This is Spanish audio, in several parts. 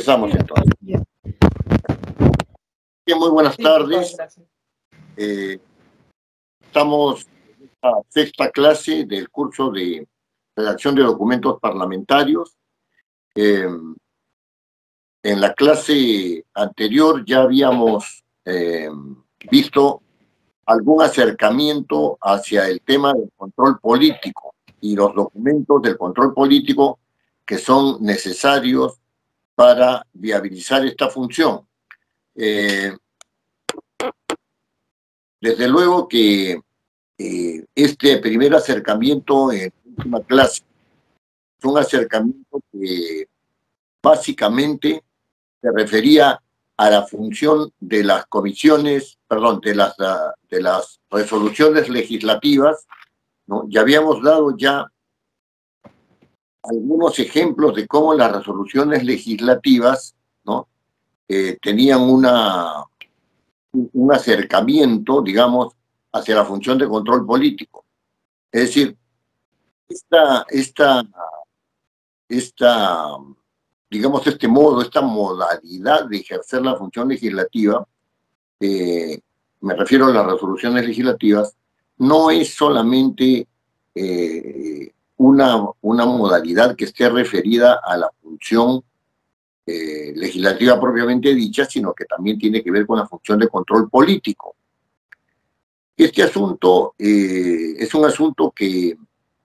Empezamos entonces. Bien, muy buenas tardes. Estamos en esta sexta clase del curso de redacción de documentos parlamentarios. En la clase anterior ya habíamos visto algún acercamiento hacia el tema del control político y los documentos del control político que son necesarios para viabilizar esta función. Desde luego que este primer acercamiento en la última clase es un acercamiento que básicamente se refería a la función de las comisiones, perdón, de las resoluciones legislativas, ¿no? Ya habíamos dado ya algunos ejemplos de cómo las resoluciones legislativas, ¿no? Tenían un acercamiento, digamos, hacia la función de control político. Es decir, digamos, esta modalidad de ejercer la función legislativa, me refiero a las resoluciones legislativas, no es solamente una modalidad que esté referida a la función legislativa propiamente dicha, sino que también tiene que ver con la función de control político. Este asunto es un asunto que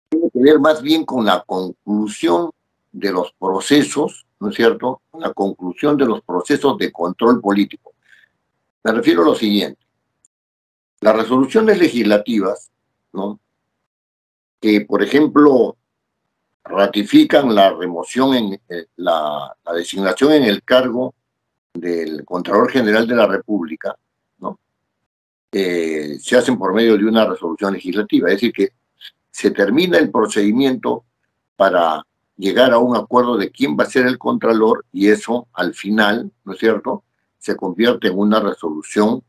tiene que ver más bien con la conclusión de los procesos, ¿no es cierto? La conclusión de los procesos de control político. Me refiero a lo siguiente. Las resoluciones legislativas, ¿no? Que, por ejemplo, ratifican la remoción, la designación en el cargo del Contralor General de la República, ¿no? Se hacen por medio de una resolución legislativa. Es decir, que se termina el procedimiento para llegar a un acuerdo de quién va a ser el Contralor, y eso al final, ¿no es cierto?, se convierte en una resolución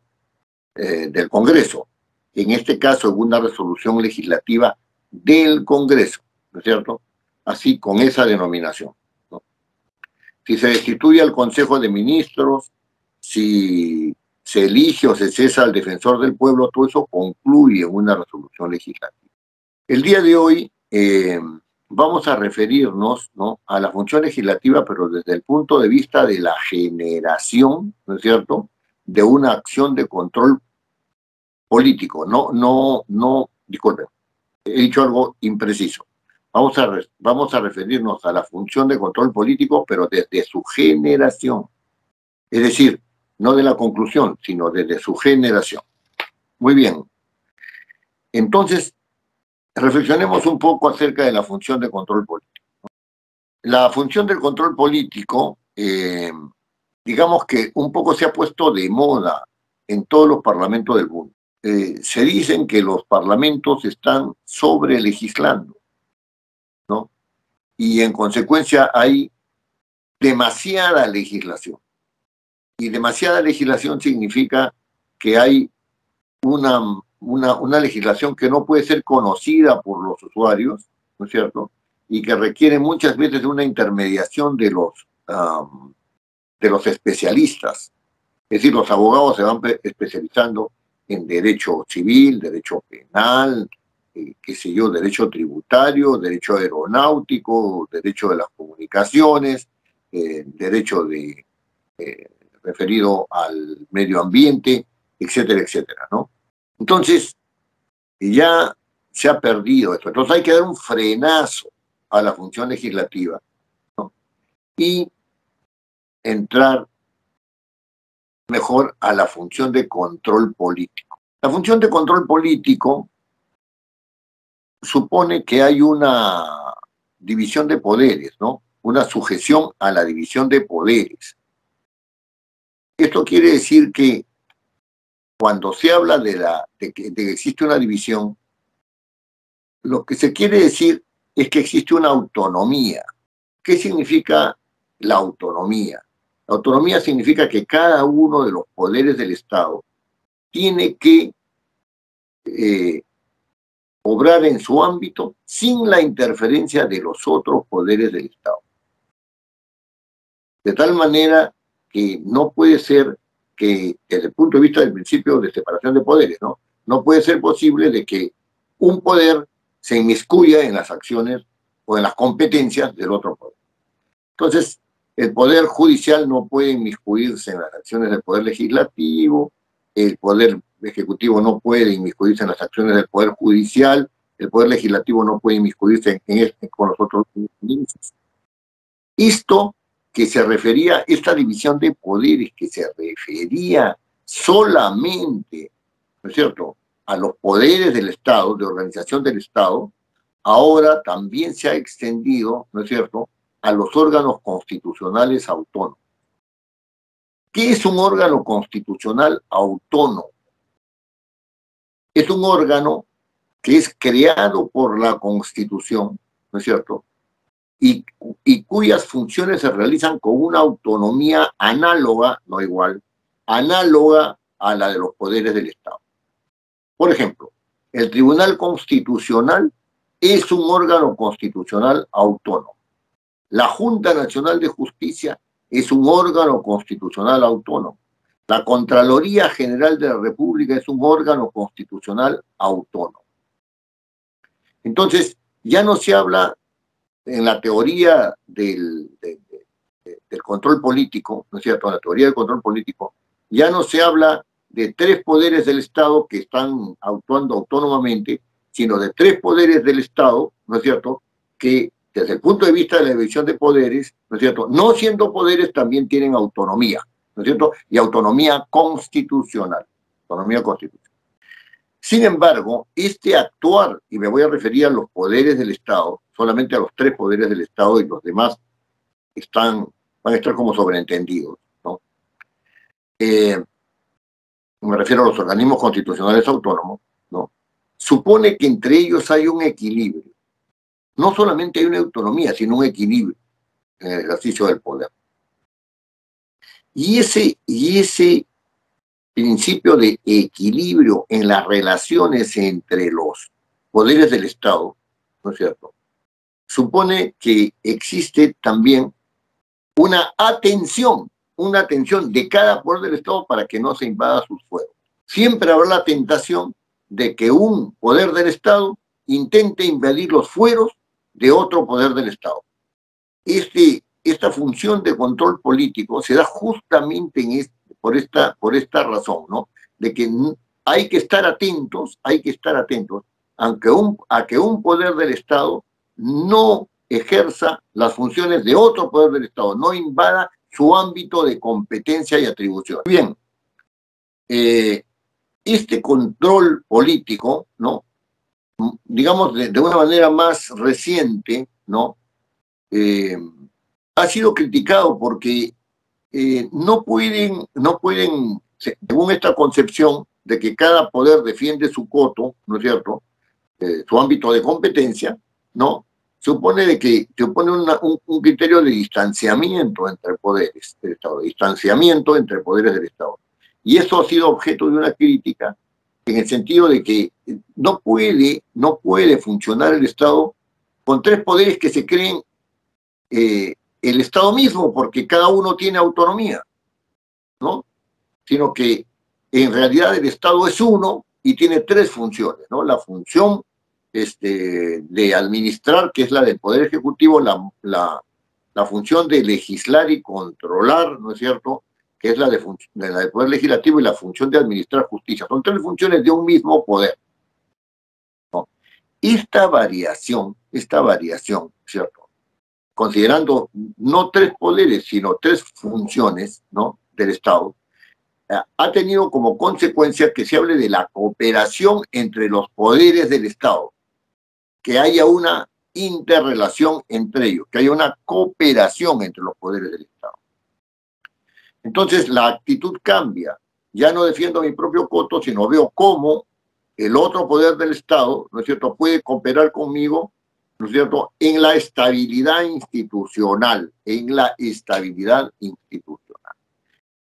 del Congreso. En este caso, en una resolución legislativa del Congreso, ¿no es cierto?, así con esa denominación, ¿no? Si se destituye al Consejo de Ministros, si se elige o se cesa al defensor del pueblo, todo eso concluye en una resolución legislativa. El día de hoy vamos a referirnos, ¿no?, a la función legislativa, pero desde el punto de vista de la generación, ¿no es cierto?, de una acción de control político. Disculpen, he dicho algo impreciso. Vamos a referirnos a la función de control político, pero desde su generación. Es decir, no de la conclusión, sino desde su generación. Muy bien. Entonces, reflexionemos un poco acerca de la función de control político. La función del control político, digamos que un poco se ha puesto de moda en todos los parlamentos del mundo. Se dicen que los parlamentos están sobre legislando, ¿no? Y en consecuencia hay demasiada legislación. Y demasiada legislación significa que hay una legislación que no puede ser conocida por los usuarios, ¿no es cierto?, y que requiere muchas veces de una intermediación de los especialistas. Es decir, los abogados se van especializando en derecho civil, derecho penal, qué sé yo, derecho tributario, derecho aeronáutico, derecho de las comunicaciones, derecho referido al medio ambiente, etcétera, etcétera, ¿no? Entonces, ya se ha perdido esto. Entonces hay que dar un frenazo a la función legislativa, ¿no?, y entrar mejor a la función de control político. La función de control político supone que hay una división de poderes, ¿no?, una sujeción a la división de poderes. Esto quiere decir que cuando se habla de que existe una división, lo que se quiere decir es que existe una autonomía. ¿Qué significa la autonomía? La autonomía significa que cada uno de los poderes del Estado tiene que obrar en su ámbito sin la interferencia de los otros poderes del Estado. De tal manera que no puede ser que, desde el punto de vista del principio de separación de poderes, ¿no? No puede ser posible de que un poder se inmiscuya en las acciones o en las competencias del otro poder. Entonces, el Poder Judicial no puede inmiscuirse en las acciones del Poder Legislativo, el Poder Ejecutivo no puede inmiscuirse en las acciones del Poder Judicial, el Poder Legislativo no puede inmiscuirse con los otros índices. Esto que se refería, esta división de poderes que se refería solamente, ¿no es cierto?, a los poderes del Estado, de organización del Estado, ahora también se ha extendido, ¿no es cierto?, a los órganos constitucionales autónomos. ¿Qué es un órgano constitucional autónomo? Es un órgano que es creado por la Constitución, ¿no es cierto?, y cuyas funciones se realizan con una autonomía análoga, no igual, análoga a la de los poderes del Estado. Por ejemplo, el Tribunal Constitucional es un órgano constitucional autónomo. La Junta Nacional de Justicia es un órgano constitucional autónomo. La Contraloría General de la República es un órgano constitucional autónomo. Entonces, ya no se habla en la teoría del control político, ¿no es cierto?, en la teoría del control político, ya no se habla de tres poderes del Estado que están actuando autónomamente, sino de tres poderes del Estado, ¿no es cierto?, que desde el punto de vista de la división de poderes, ¿no es cierto?, no siendo poderes también tienen autonomía, ¿no es cierto?, y autonomía constitucional, autonomía constitucional. Sin embargo, este actuar, y me voy a referir a los poderes del Estado, solamente a los tres poderes del Estado y los demás van a estar como sobreentendidos, ¿no? Me refiero a los organismos constitucionales autónomos, ¿no? Supone que entre ellos hay un equilibrio. No solamente hay una autonomía, sino un equilibrio en el ejercicio del poder. Y ese principio de equilibrio en las relaciones entre los poderes del Estado, ¿no es cierto?, supone que existe también una atención de cada poder del Estado para que no se invada sus fueros. Siempre habrá la tentación de que un poder del Estado intente invadir los fueros de otro poder del Estado. Esta función de control político se da justamente por esta razón, ¿no?, de que hay que estar atentos a que un poder del Estado no ejerza las funciones de otro poder del Estado, no invada su ámbito de competencia y atribución. Bien, este control político, ¿no?, digamos de una manera más reciente, ¿no?, ha sido criticado porque no pueden, según esta concepción de que cada poder defiende su coto, ¿no es cierto?, su ámbito de competencia, ¿no?, supone un criterio de distanciamiento entre poderes del Estado, distanciamiento entre poderes del Estado. Y eso ha sido objeto de una crítica en el sentido de que no puede funcionar el Estado con tres poderes que se creen el Estado mismo, porque cada uno tiene autonomía, ¿no?, sino que en realidad el Estado es uno y tiene tres funciones, ¿no? La función de administrar, que es la del Poder Ejecutivo, la función de legislar y controlar, ¿no es cierto?, que es la del Poder Legislativo, y la función de administrar justicia. Son tres funciones de un mismo poder, ¿no? Esta variación, ¿cierto?, considerando no tres poderes, sino tres funciones, ¿no?, del Estado, ha tenido como consecuencia que se hable de la cooperación entre los poderes del Estado, que haya una interrelación entre ellos, que haya una cooperación entre los poderes del Estado. Entonces la actitud cambia. Ya no defiendo mi propio coto, sino veo cómo el otro poder del Estado, ¿no es cierto?, puede cooperar conmigo, ¿no es cierto?, en la estabilidad institucional,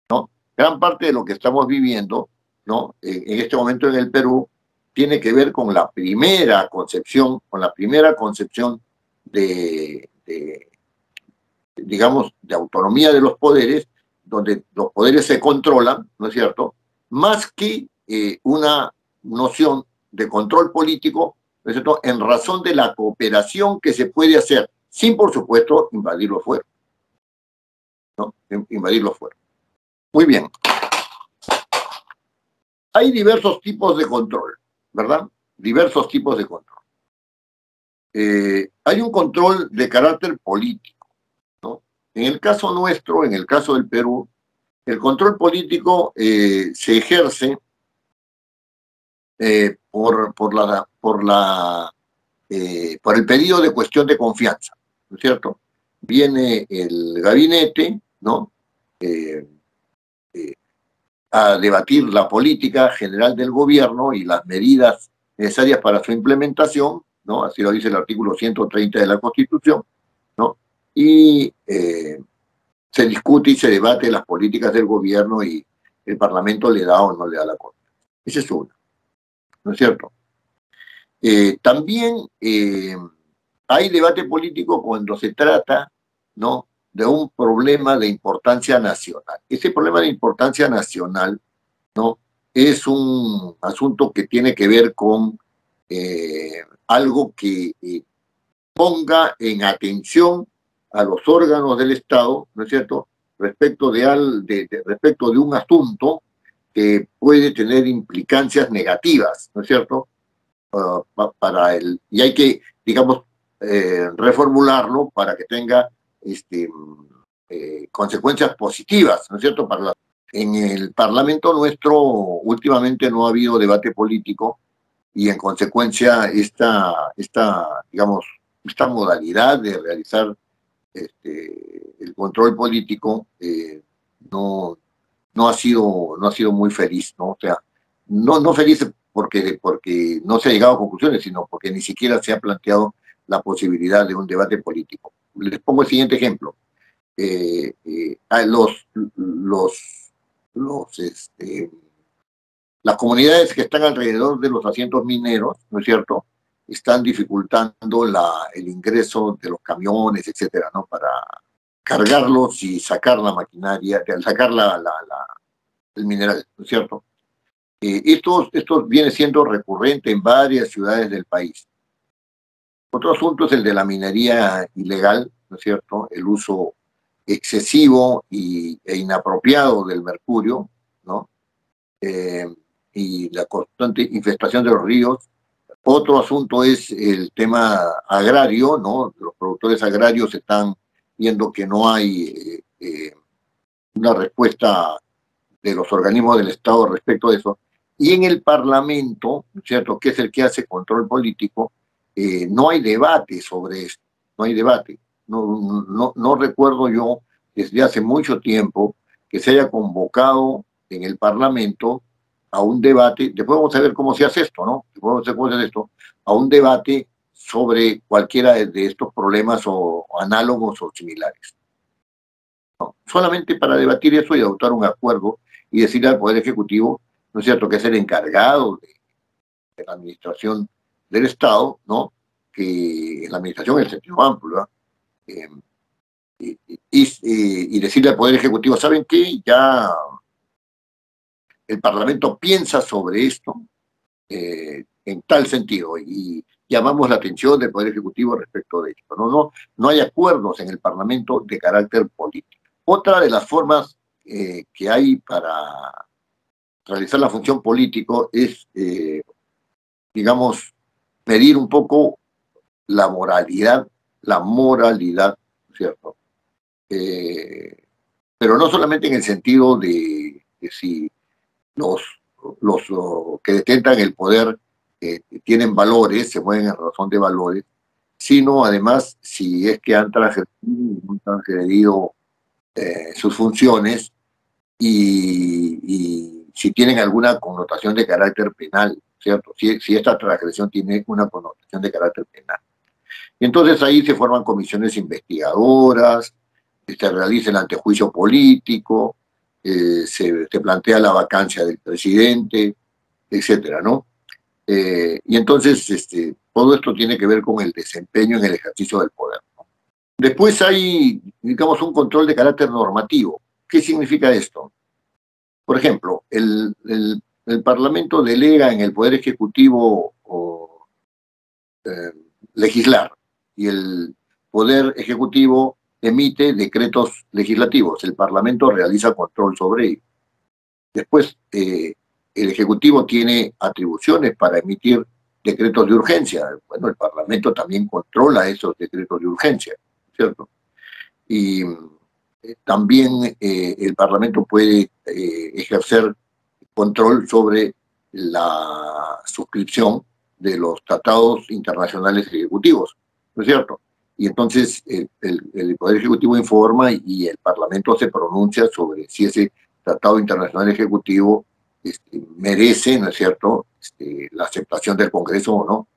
¿no? Gran parte de lo que estamos viviendo, ¿no?, en este momento en el Perú, tiene que ver con la primera concepción, de digamos, de autonomía de los poderes, donde los poderes se controlan, ¿no es cierto?, más que una noción de control político, ¿no es cierto?, en razón de la cooperación que se puede hacer, sin, por supuesto, invadir los fueros, ¿no? Invadir los fueros. Muy bien. Hay diversos tipos de control, ¿verdad? Diversos tipos de control. Hay un control de carácter político, ¿no? En el caso nuestro, en el caso del Perú, el control político se ejerce por el pedido de cuestión de confianza, ¿no es cierto? Viene el gabinete, ¿no?, a debatir la política general del gobierno y las medidas necesarias para su implementación, ¿no? Así lo dice el artículo 130 de la Constitución, ¿no? Y se discute y se debate las políticas del gobierno y el Parlamento le da o no le da la confianza. Esa es una, ¿no es cierto? También hay debate político cuando se trata, ¿no?, de un problema de importancia nacional. Ese problema de importancia nacional, ¿no?, es un asunto que tiene que ver con algo que ponga en atención a los órganos del Estado, ¿no es cierto?, respecto respecto de un asunto que puede tener implicancias negativas, ¿no es cierto?, y hay que, digamos, reformularlo para que tenga consecuencias positivas, ¿no es cierto? En el Parlamento nuestro últimamente no ha habido debate político y en consecuencia digamos, esta modalidad de realizar el control político no ha sido muy feliz, ¿no? O sea, no feliz porque no se ha llegado a conclusiones, sino porque ni siquiera se ha planteado la posibilidad de un debate político. Les pongo el siguiente ejemplo. Las comunidades que están alrededor de los asientos mineros, ¿no es cierto?, están dificultando el ingreso de los camiones, etcétera, ¿no?, para cargarlos y sacar la maquinaria, sacar el mineral, ¿no es cierto? Esto viene siendo recurrente en varias ciudades del país. Otro asunto es el de la minería ilegal, ¿no es cierto?, el uso excesivo e inapropiado del mercurio, ¿no?, y la constante infestación de los ríos. Otro asunto es el tema agrario, ¿no? Los productores agrarios están viendo que no hay una respuesta de los organismos del Estado respecto de eso. Y en el Parlamento, ¿cierto?, que es el que hace control político, no hay debate sobre esto, no hay debate. No recuerdo yo desde hace mucho tiempo que se haya convocado en el Parlamento a un debate, después vamos a ver cómo se hace esto, ¿no? Después vamos a ver cómo se hace esto, a un debate sobre cualquiera de estos problemas o análogos o similares. No, solamente para debatir eso y adoptar un acuerdo y decirle al Poder Ejecutivo, ¿no es cierto?, que es el encargado de la administración del Estado, ¿no?, que la administración en el sentido amplio, ¿no?, y decirle al Poder Ejecutivo, ¿saben qué? Ya el Parlamento piensa sobre esto en tal sentido y llamamos la atención del Poder Ejecutivo respecto de esto. No hay acuerdos en el Parlamento de carácter político. Otra de las formas que hay para realizar la función político es, digamos, medir un poco la moralidad, ¿cierto? Pero no solamente en el sentido de si los que detentan el poder tienen valores, se mueven en razón de valores, sino además si es que han transgredido sus funciones y si tienen alguna connotación de carácter penal, ¿cierto? Si esta transgresión tiene una connotación de carácter penal. Y entonces ahí se forman comisiones investigadoras, se realiza el antejuicio político, se plantea la vacancia del presidente, etcétera, ¿no? Y entonces todo esto tiene que ver con el desempeño en el ejercicio del poder, ¿no? Después hay, digamos, un control de carácter normativo. ¿Qué significa esto? Por ejemplo, el Parlamento delega en el Poder Ejecutivo eh, legislar y el Poder Ejecutivo emite decretos legislativos. El Parlamento realiza control sobre ello. Después, el Ejecutivo tiene atribuciones para emitir decretos de urgencia. Bueno, el Parlamento también controla esos decretos de urgencia, ¿cierto? Y también el Parlamento puede ejercer control sobre la suscripción de los tratados internacionales ejecutivos, ¿no es cierto? Y entonces el Poder Ejecutivo informa y el Parlamento se pronuncia sobre si ese tratado internacional ejecutivo merece, ¿no es cierto?, la aceptación del Congreso o no.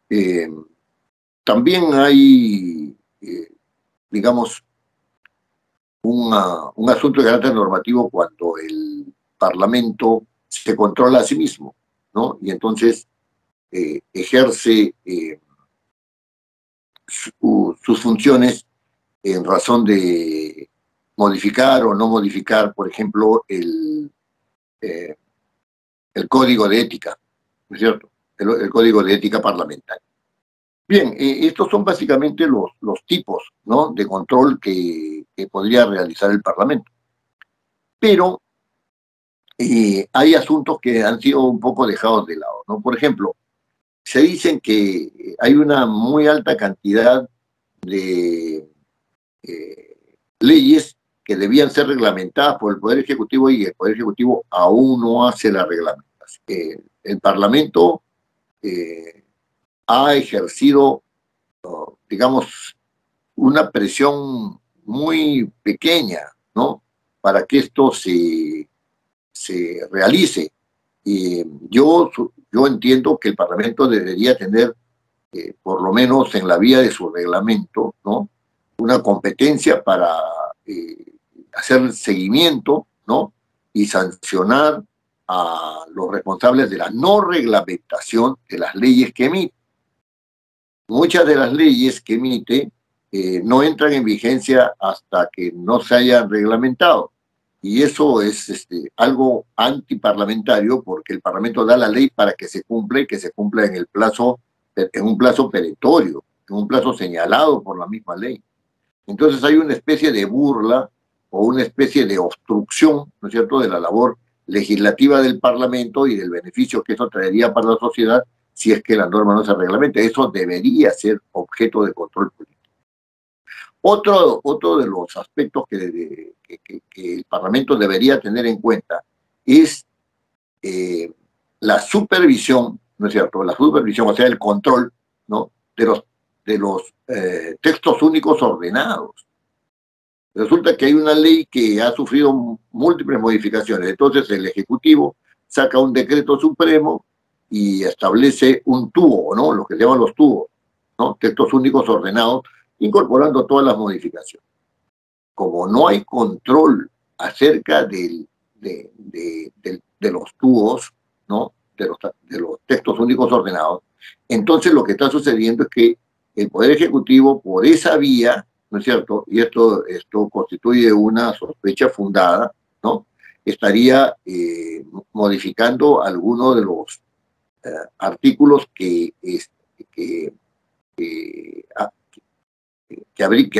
Eh, También hay, digamos, un asunto de carácter normativo cuando el Parlamento se controla a sí mismo, ¿no? Y entonces ejerce sus funciones en razón de modificar o no modificar, por ejemplo, eh, el código de ética, ¿no es cierto? El código de ética parlamentaria. Bien, estos son básicamente los tipos, ¿no?, de control que podría realizar el Parlamento. Pero hay asuntos que han sido un poco dejados de lado, ¿no? Por ejemplo, se dicen que hay una muy alta cantidad de leyes que debían ser reglamentadas por el Poder Ejecutivo y el Poder Ejecutivo aún no hace la reglamentación. El Parlamento ha ejercido, digamos, una presión muy pequeña, ¿no?, para que esto se realice. Yo entiendo que el Parlamento debería tener, por lo menos en la vía de su reglamento, ¿no?, una competencia para hacer seguimiento, ¿no?, y sancionar a los responsables de la no reglamentación de las leyes que emite. Muchas de las leyes que emite no entran en vigencia hasta que no se hayan reglamentado. Y eso es algo antiparlamentario porque el Parlamento da la ley para que se cumpla y que se cumpla en un plazo perentorio, en un plazo señalado por la misma ley. Entonces hay una especie de burla o una especie de obstrucción, ¿no es cierto?, de la labor legislativa del Parlamento y del beneficio que eso traería para la sociedad si es que la norma no se reglamenta. Eso debería ser objeto de control político. Otro de los aspectos que el Parlamento debería tener en cuenta es la supervisión, ¿no es cierto?, la supervisión, o sea, el control, ¿no?, de los textos únicos ordenados. Resulta que hay una ley que ha sufrido múltiples modificaciones. Entonces el Ejecutivo saca un decreto supremo y establece un tubo, ¿no?, lo que se llaman los tubos, ¿no?, textos únicos ordenados, incorporando todas las modificaciones. Como no hay control acerca de los tubos, ¿no?, de los textos únicos ordenados, entonces lo que está sucediendo es que el Poder Ejecutivo, por esa vía, ¿no es cierto?, y esto constituye una sospecha fundada, ¿no?, estaría modificando algunos de los artículos que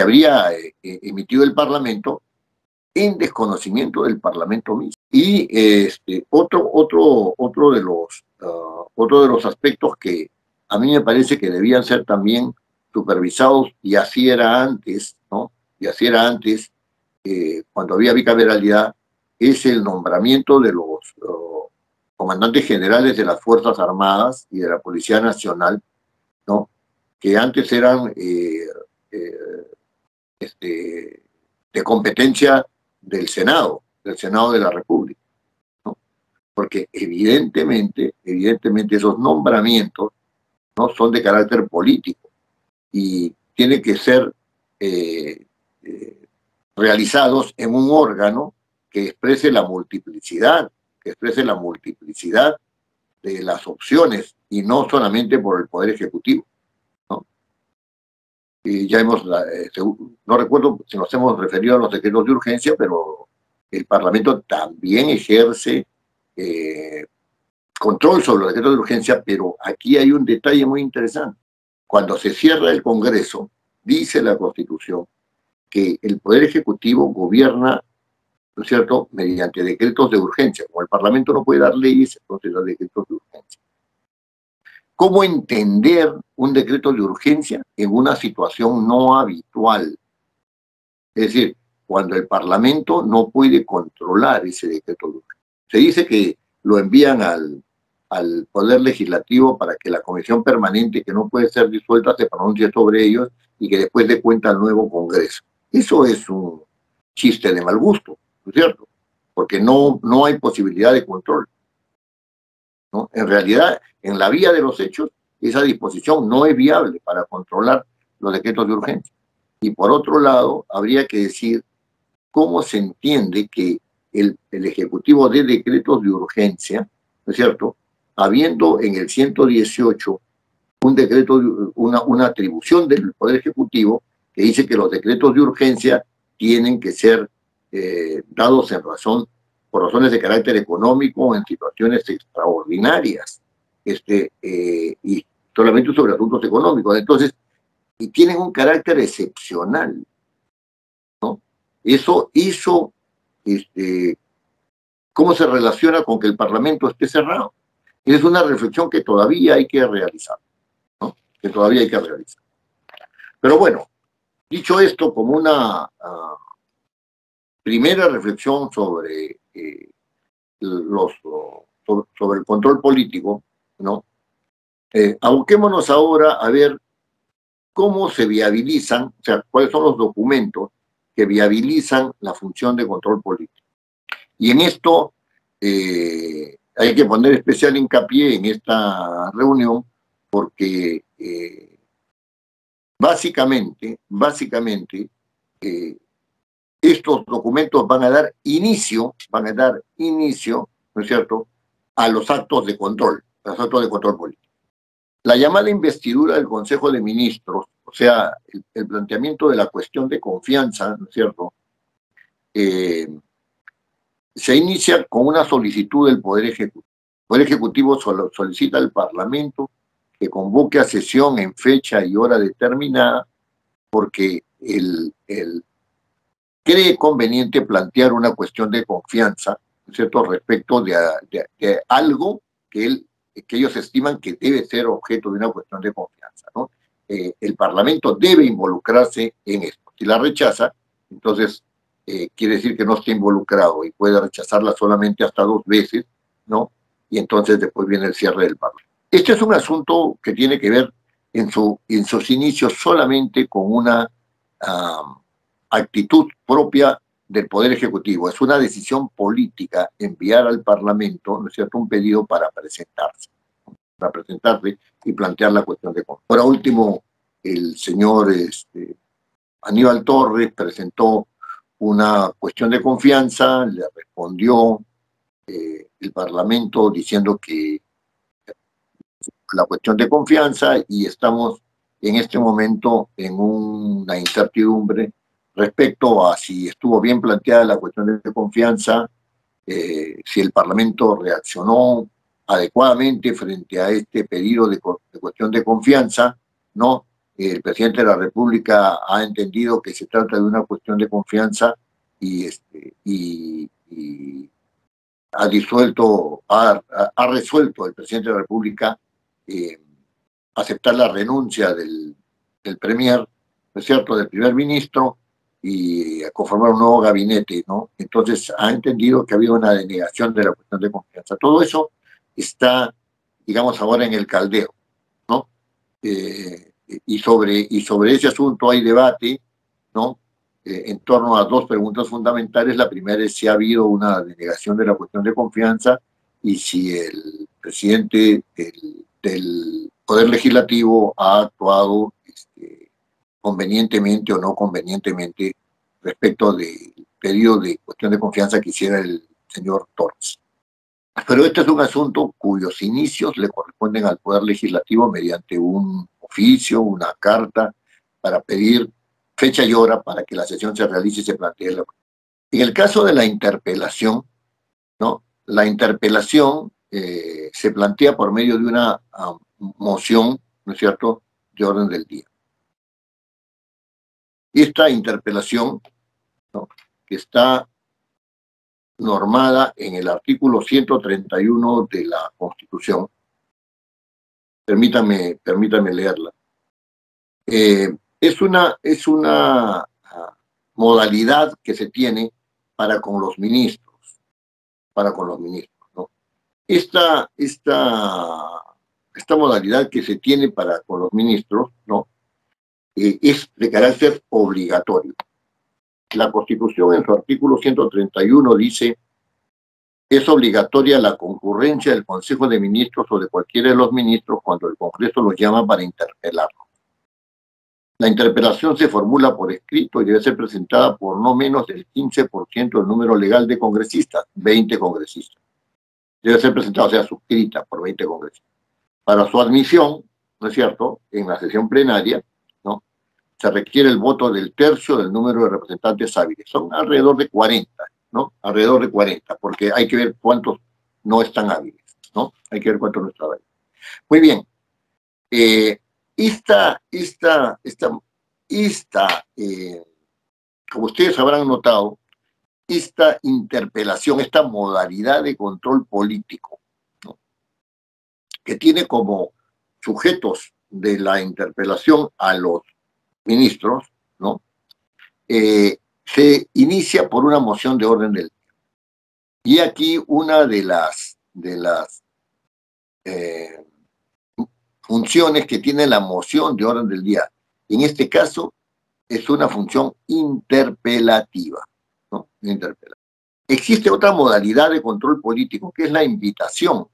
habría emitido el Parlamento en desconocimiento del Parlamento mismo. Y otro de los aspectos que a mí me parece que debían ser también supervisados, y así era antes, ¿no?, y así era antes, cuando había bicameralidad, es el nombramiento de los comandantes generales de las Fuerzas Armadas y de la Policía Nacional, ¿no?, que antes eran de competencia del Senado de la República, ¿no? Porque evidentemente esos nombramientos no son de carácter político y tienen que ser realizados en un órgano que exprese la multiplicidad de las opciones y no solamente por el Poder Ejecutivo, ¿no? Ya hemos, no recuerdo si nos hemos referido a los decretos de urgencia, pero el Parlamento también ejerce control sobre los decretos de urgencia, pero aquí hay un detalle muy interesante. Cuando se cierra el Congreso, dice la Constitución que el Poder Ejecutivo gobierna, ¿no es cierto?, mediante decretos de urgencia. Como el Parlamento no puede dar leyes, entonces da decretos de urgencia. ¿Cómo entender un decreto de urgencia en una situación no habitual? Es decir, cuando el Parlamento no puede controlar ese decreto de urgencia. Se dice que lo envían al Poder Legislativo para que la Comisión Permanente, que no puede ser disuelta, se pronuncie sobre ellos y que después dé cuenta al nuevo Congreso. Eso es un chiste de mal gusto, ¿no es cierto? Porque no hay posibilidad de control, ¿no? En realidad, en la vía de los hechos, esa disposición no es viable para controlar los decretos de urgencia. Y por otro lado, habría que decir cómo se entiende que el Ejecutivo dé decretos de urgencia, ¿no es cierto?, habiendo en el 118 un decreto, una atribución del Poder Ejecutivo que dice que los decretos de urgencia tienen que ser dados por razones de carácter económico en situaciones extraordinarias, y solamente sobre asuntos económicos. Entonces, y tienen un carácter excepcional, ¿no? Eso hizo, ¿cómo se relaciona con que el Parlamento esté cerrado? Es una reflexión que todavía hay que realizar, ¿no? Que todavía hay que realizar. Pero bueno, dicho esto, como una primera reflexión sobre sobre el control político, ¿no? Aboquémonos ahora a ver cómo se viabilizan, o sea, cuáles son los documentos que viabilizan la función de control político. Y en esto hay que poner especial hincapié en esta reunión porque básicamente, estos documentos van a dar inicio, ¿no es cierto?, a los actos de control, político. La llamada investidura del Consejo de Ministros, o sea, el planteamiento de la cuestión de confianza, ¿no es cierto?, se inicia con una solicitud del Poder Ejecutivo. El Poder Ejecutivo solicita al Parlamento que convoque a sesión en fecha y hora determinada porque cree conveniente plantear una cuestión de confianza, ¿no es cierto?, respecto de algo que ellos estiman que debe ser objeto de una cuestión de confianza, ¿no? El Parlamento debe involucrarse en esto. Si la rechaza, entonces quiere decir que no está involucrado y puede rechazarla solamente hasta 2 veces, ¿no? Y entonces después viene el cierre del Parlamento. Este es un asunto que tiene que ver en sus inicios solamente con una actitud propia del Poder Ejecutivo. Es una decisión política enviar al Parlamento, ¿no es cierto?, un pedido para presentarse y plantear la cuestión de confianza. Por último, el señor Aníbal Torres presentó una cuestión de confianza, le respondió el Parlamento diciendo que la cuestión de confianza, y estamos en este momento en una incertidumbre respecto a si estuvo bien planteada la cuestión de confianza, si el Parlamento reaccionó adecuadamente frente a este pedido de cuestión de confianza, ¿no? El presidente de la República ha entendido que se trata de una cuestión de confianza y ha resuelto el presidente de la República aceptar la renuncia del premier, ¿no es cierto?, del primer ministro, y a conformar un nuevo gabinete, ¿no? Entonces ha entendido que ha habido una denegación de la cuestión de confianza. Todo eso está, digamos, ahora en el caldero, ¿no? Y sobre ese asunto hay debate, ¿no? En torno a 2 preguntas fundamentales. La primera es si ha habido una denegación de la cuestión de confianza y si el presidente del Poder Legislativo ha actuado convenientemente o no convenientemente respecto del pedido de cuestión de confianza que hiciera el señor Torres. Pero este es un asunto cuyos inicios le corresponden al Poder Legislativo mediante un oficio, una carta para pedir fecha y hora para que la sesión se realice y se plantee. En el caso de la interpelación, ¿no? La interpelación se plantea por medio de una moción, ¿no es cierto?, de orden del día. Esta interpelación, ¿no?, que está normada en el artículo 131 de la Constitución, permítame leerla, es una modalidad que se tiene para con los ministros, ¿no? Esta modalidad que se tiene para con los ministros, ¿no?, es de carácter obligatorio. La Constitución en su artículo 131 dice: es obligatoria la concurrencia del Consejo de Ministros o de cualquiera de los ministros cuando el Congreso los llama para interpelarlos. La interpelación se formula por escrito y debe ser presentada por no menos del 15% del número legal de congresistas, 20 congresistas. Debe ser presentada, o sea, suscrita por 20 congresistas. Para su admisión, ¿no es cierto?, en la sesión plenaria, ¿no?, se requiere el voto del tercio del número de representantes hábiles. Son alrededor de 40, ¿no? Alrededor de 40, porque hay que ver cuántos no están hábiles, ¿no? Hay que ver cuántos no están hábiles. Muy bien. Como ustedes habrán notado, esta interpelación, esta modalidad de control político, ¿no?, que tiene como sujetos de la interpelación a los ministros, ¿no?, se inicia por una moción de orden del día. Y aquí una de las funciones que tiene la moción de orden del día, en este caso, es una función interpelativa, ¿no? Existe otra modalidad de control político, que es la invitación.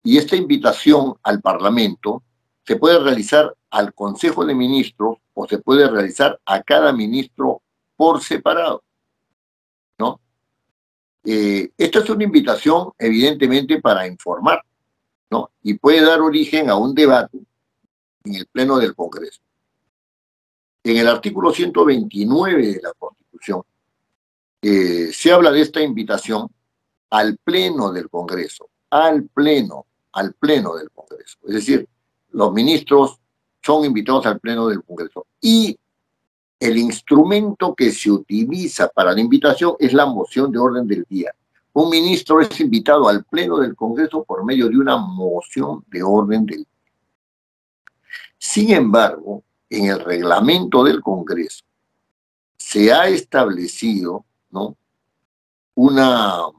Y esta invitación al Parlamento se puede realizar al Consejo de Ministros o se puede realizar a cada ministro por separado, ¿no? Esta es una invitación, evidentemente, para informar, ¿no?, y puede dar origen a un debate en el Pleno del Congreso. En el artículo 129 de la Constitución se habla de esta invitación al Pleno del Congreso, al Pleno del Congreso. Es decir, los ministros son invitados al Pleno del Congreso. Y el instrumento que se utiliza para la invitación es la moción de orden del día. Un ministro es invitado al Pleno del Congreso por medio de una moción de orden del día. Sin embargo, en el reglamento del Congreso se ha establecido, ¿no?, una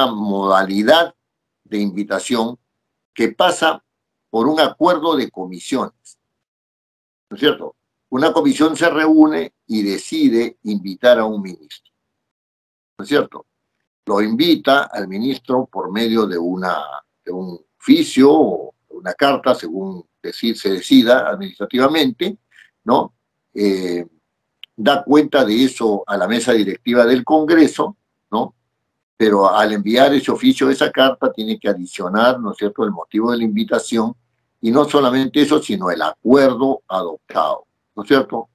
modalidad de invitación que pasa por un acuerdo de comisiones, ¿no es cierto? Una comisión se reúne y decide invitar a un ministro, ¿no es cierto? Lo invita al ministro por medio de un oficio o una carta, según se decida administrativamente, ¿no? Da cuenta de eso a la mesa directiva del Congreso, ¿no? Pero al enviar ese oficio, esa carta, tiene que adicionar, ¿no es cierto?, el motivo de la invitación, y no solamente eso, sino el acuerdo adoptado, ¿no es cierto?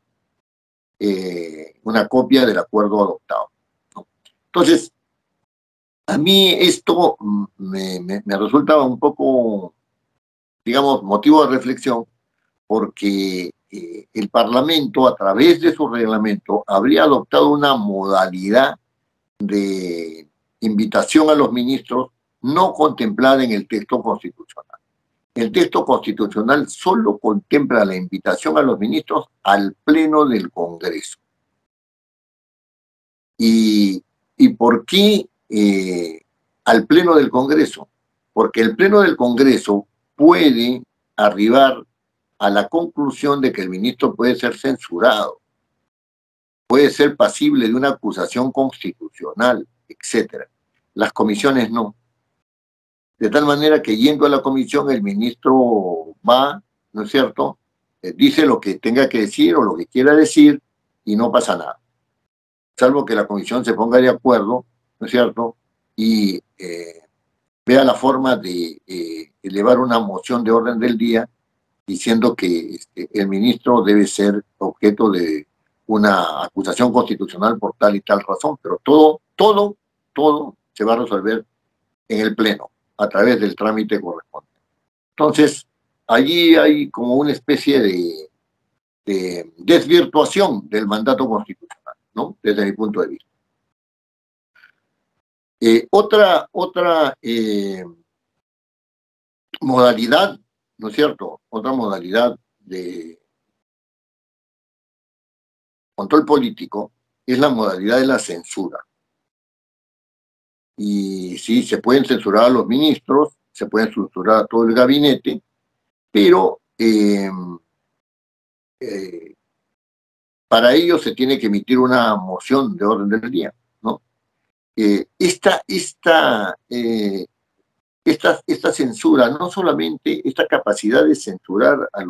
Una copia del acuerdo adoptado, ¿no? Entonces, a mí esto me resultaba un poco, digamos, motivo de reflexión, porque el Parlamento, a través de su reglamento, habría adoptado una modalidad de invitación a los ministros no contemplada en el texto constitucional. El texto constitucional solo contempla la invitación a los ministros al Pleno del Congreso. ¿Y por qué al Pleno del Congreso? Porque el Pleno del Congreso puede arribar a la conclusión de que el ministro puede ser censurado, puede ser pasible de una acusación constitucional, etc. Las comisiones no. De tal manera que yendo a la comisión el ministro va, ¿no es cierto?, dice lo que tenga que decir o lo que quiera decir y no pasa nada. Salvo que la comisión se ponga de acuerdo, ¿no es cierto?, y vea la forma de elevar una moción de orden del día diciendo que el ministro debe ser objeto de una acusación constitucional por tal y tal razón, pero todo se va a resolver en el Pleno, a través del trámite correspondiente. Entonces, allí hay como una especie de desvirtuación del mandato constitucional, ¿no? Desde mi punto de vista. Otra modalidad, ¿no es cierto? Otra modalidad de control político es la modalidad de la censura. Y sí, se pueden censurar a los ministros, se pueden censurar a todo el gabinete, pero para ello se tiene que emitir una moción de orden del día, ¿no? Esta censura, no solamente esta capacidad de censurar al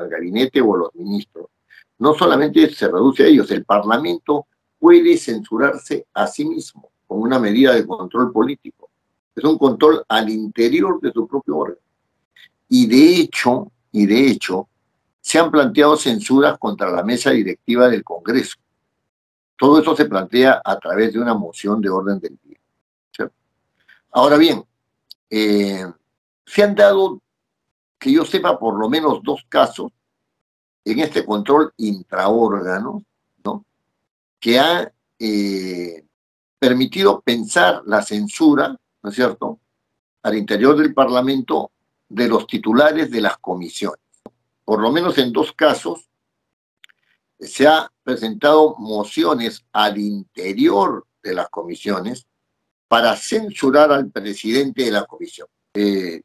gabinete o a los ministros, no solamente se reduce a ellos, el Parlamento puede censurarse a sí mismo con una medida de control político. Es un control al interior de su propio órgano. Y de hecho, se han planteado censuras contra la mesa directiva del Congreso. Todo eso se plantea a través de una moción de orden del día, ¿cierto? Ahora bien, se han dado, que yo sepa, por lo menos 2 casos en este control intraórgano, ¿no? Que ha permitido pensar la censura, ¿no es cierto?, al interior del Parlamento de los titulares de las comisiones. Por lo menos en 2 casos se ha presentado mociones al interior de las comisiones para censurar al presidente de la comisión. En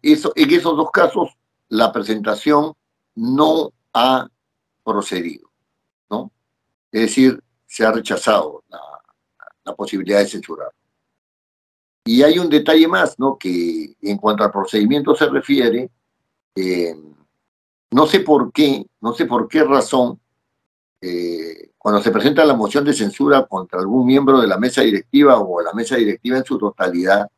esos 2 casos la presentación no ha procedido, ¿no? Es decir, se ha rechazado la posibilidad de censurar. Y hay un detalle más, ¿no? Que en cuanto al procedimiento se refiere, no sé por qué razón, cuando se presenta la moción de censura contra algún miembro de la mesa directiva o la mesa directiva en su totalidad,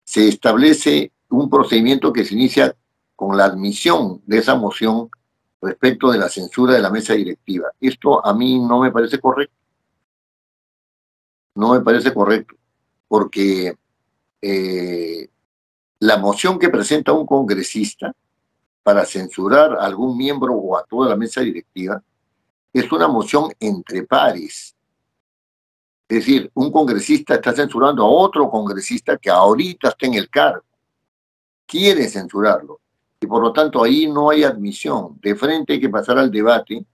se establece un procedimiento que se inicia con la admisión de esa moción respecto de la censura de la mesa directiva. Esto a mí no me parece correcto. No me parece correcto, porque la moción que presenta un congresista para censurar a algún miembro o a toda la mesa directiva es una moción entre pares. Es decir, un congresista está censurando a otro congresista que ahorita está en el cargo. Quiere censurarlo. Y por lo tanto ahí no hay admisión. De frente hay que pasar al debate,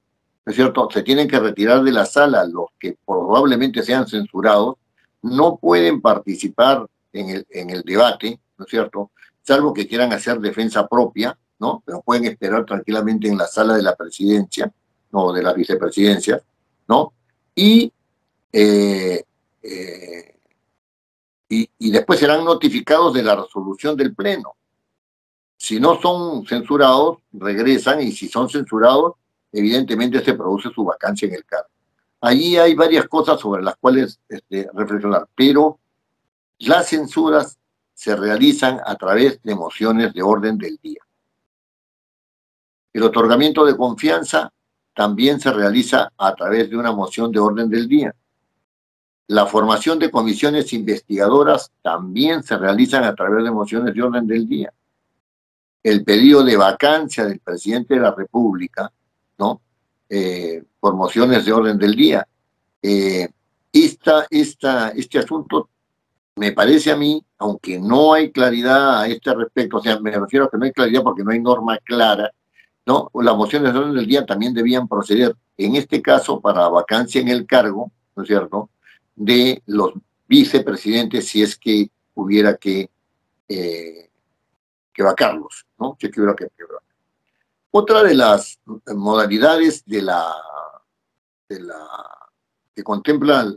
¿no es cierto? Se tienen que retirar de la sala los que probablemente sean censurados. No pueden participar en el debate, ¿no es cierto? Salvo que quieran hacer defensa propia, ¿no? Pero pueden esperar tranquilamente en la sala de la presidencia, no, de la vicepresidencia, ¿no? Y después serán notificados de la resolución del Pleno. Si no son censurados, regresan, y si son censurados, evidentemente se produce su vacancia en el cargo. Allí hay varias cosas sobre las cuales reflexionar, pero las censuras se realizan a través de mociones de orden del día. El otorgamiento de confianza también se realiza a través de una moción de orden del día. La formación de comisiones investigadoras también se realizan a través de mociones de orden del día. El pedido de vacancia del presidente de la República, ¿no? Por mociones de orden del día. Este asunto me parece a mí, aunque no hay claridad a este respecto, o sea, me refiero a que no hay claridad porque no hay norma clara, ¿no? Las mociones de orden del día también debían proceder, en este caso, para vacancia en el cargo, ¿no es cierto?, de los vicepresidentes, si es que hubiera que vacarlos, ¿no? Si es que hubiera que vacarlos. Otra de las modalidades que contempla,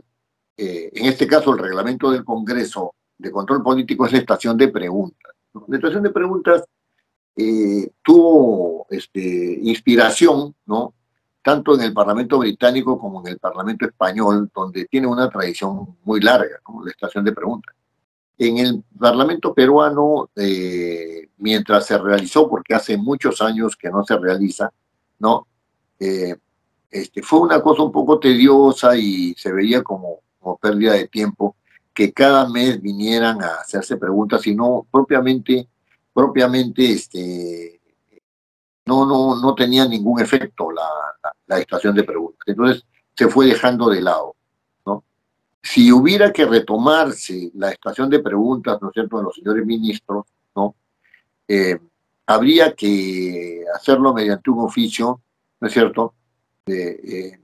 en este caso, el reglamento del Congreso de control político es la estación de preguntas, ¿no? La estación de preguntas tuvo inspiración, ¿no?, tanto en el Parlamento británico como en el Parlamento español, donde tiene una tradición muy larga, ¿no?, la estación de preguntas. En el Parlamento peruano, mientras se realizó, porque hace muchos años que no se realiza, ¿no? Eh, fue una cosa un poco tediosa y se veía como pérdida de tiempo que cada mes vinieran a hacerse preguntas y no propiamente no tenía ningún efecto la estación de preguntas. Entonces se fue dejando de lado, ¿no? Si hubiera que retomarse la estación de preguntas, ¿no es cierto?, de los señores ministros, ¿no? Eh, Habría que hacerlo mediante un oficio, ¿no es cierto?, de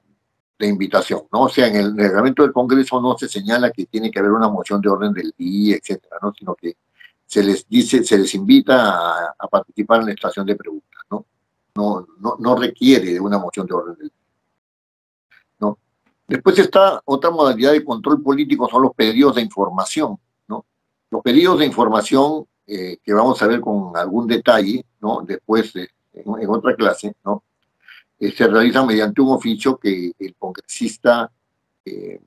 invitación, ¿no? O sea, en el reglamento del Congreso no se señala que tiene que haber una moción de orden del día, etcétera, ¿no? Sino que se les dice, se les invita a participar en la estación de preguntas, ¿no? No requiere de una moción de orden del día, ¿no? Después está otra modalidad de control político, son los pedidos de información, ¿no? Los pedidos de información que vamos a ver con algún detalle, ¿no? Después en otra clase, ¿no? Se realizan mediante un oficio que el congresista eh,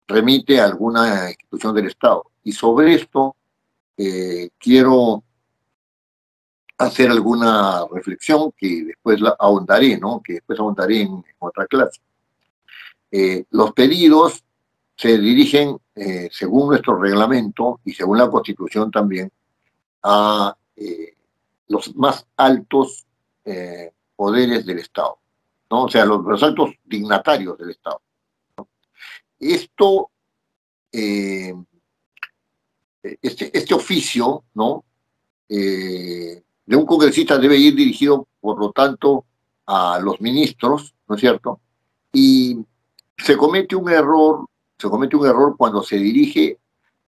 remite a alguna institución del Estado. Y sobre esto quiero hacer alguna reflexión que después ahondaré, ¿no? Que después ahondaré en otra clase. Los pedidos se dirigen, según nuestro reglamento y según la Constitución también, a los más altos poderes del Estado, ¿no? O sea, los altos dignatarios del Estado. Esto, eh, este oficio, ¿no? De un congresista debe ir dirigido, por lo tanto, a los ministros, ¿no es cierto? Y se comete un error cuando se dirige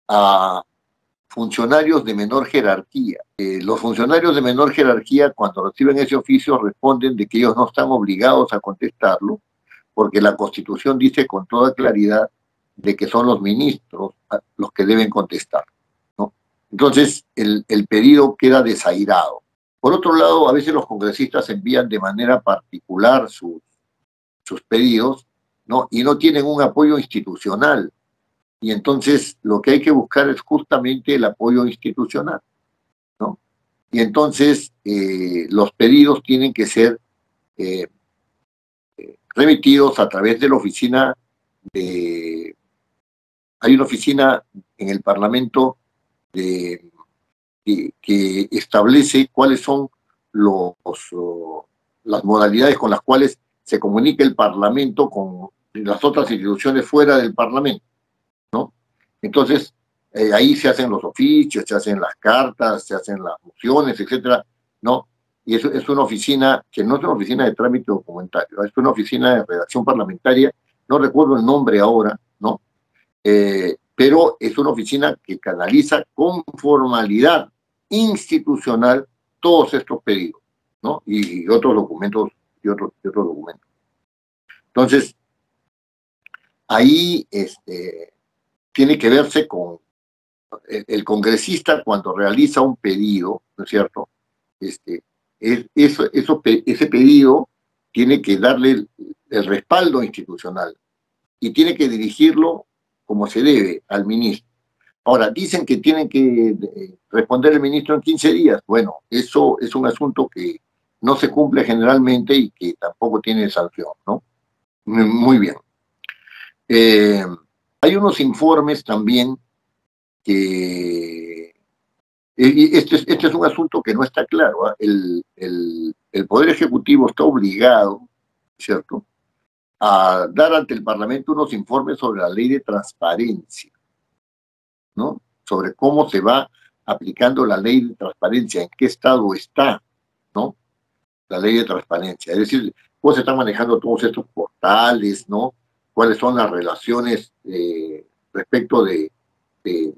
a funcionarios de menor jerarquía. Los funcionarios de menor jerarquía, cuando reciben ese oficio, responden de que ellos no están obligados a contestarlo, porque la Constitución dice con toda claridad de que son los ministros los que deben contestar, ¿no? Entonces, el pedido queda desairado. Por otro lado, a veces los congresistas envían de manera particular sus pedidos, ¿no? Y no tienen un apoyo institucional. Y entonces lo que hay que buscar es justamente el apoyo institucional, ¿no? Y entonces los pedidos tienen que ser eh, remitidos a través de la oficina de... Hay una oficina en el Parlamento que establece cuáles son los, las modalidades con las cuales se comunica el Parlamento con las otras instituciones fuera del Parlamento, ¿no? Entonces, ahí se hacen los oficios, se hacen las cartas, se hacen las mociones, etcétera, ¿no? Y eso es una oficina que no es una oficina de trámite documentario, es una oficina de redacción parlamentaria, no recuerdo el nombre ahora, ¿no? Pero es una oficina que canaliza con formalidad institucional todos estos pedidos, ¿no? Y otros documentos, y otros documentos. Entonces, ahí tiene que verse con el congresista cuando realiza un pedido, ¿no es cierto? Ese pedido tiene que darle el respaldo institucional y tiene que dirigirlo como se debe al ministro. Ahora, dicen que tienen que responder el ministro en 15 días. Bueno, eso es un asunto que no se cumple generalmente y que tampoco tiene sanción, ¿no? Muy bien. Hay unos informes también que... Este es un asunto que no está claro, ¿eh? El Poder Ejecutivo está obligado, ¿cierto?, a dar ante el Parlamento unos informes sobre la ley de transparencia, ¿no? Sobre cómo se va aplicando la ley de transparencia, en qué estado está, ¿no? La ley de transparencia. Es decir, cómo se están manejando todos estos portales, ¿no? Cuáles son las relaciones respecto de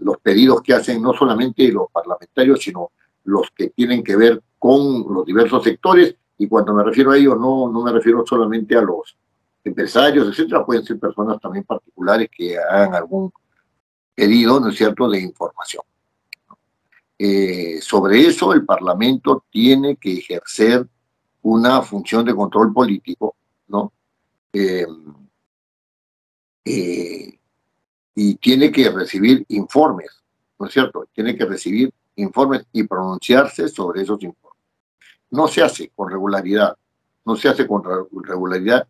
los pedidos que hacen no solamente los parlamentarios, sino los que tienen que ver con los diversos sectores. Y cuando me refiero a ellos, no me refiero solamente a los empresarios, etcétera, pueden ser personas también particulares que hagan algún pedido, ¿no es cierto?, de información. Sobre eso, el Parlamento tiene que ejercer una función de control político, ¿no? Y tiene que recibir informes. ¿no es cierto? Tiene que recibir informes y pronunciarse sobre esos informes. No se hace con regularidad, no se hace con regularidad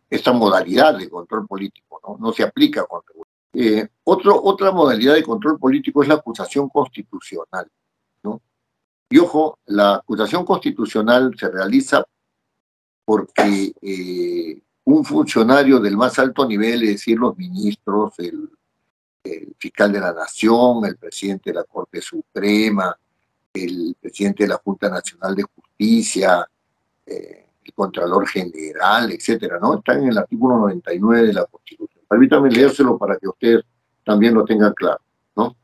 esta modalidad de control político, ¿no? No se aplica con regularidad. Otra modalidad de control político es la acusación constitucional, ¿no? Y ojo, la acusación constitucional se realiza porque un funcionario del más alto nivel, es decir, los ministros, el fiscal de la Nación, el presidente de la Corte Suprema, el presidente de la Junta Nacional de Justicia, el Contralor General, etcétera, ¿no? Están en el artículo 99 de la Constitución. Permítanme leérselo para que ustedes también lo tengan claro, ¿no?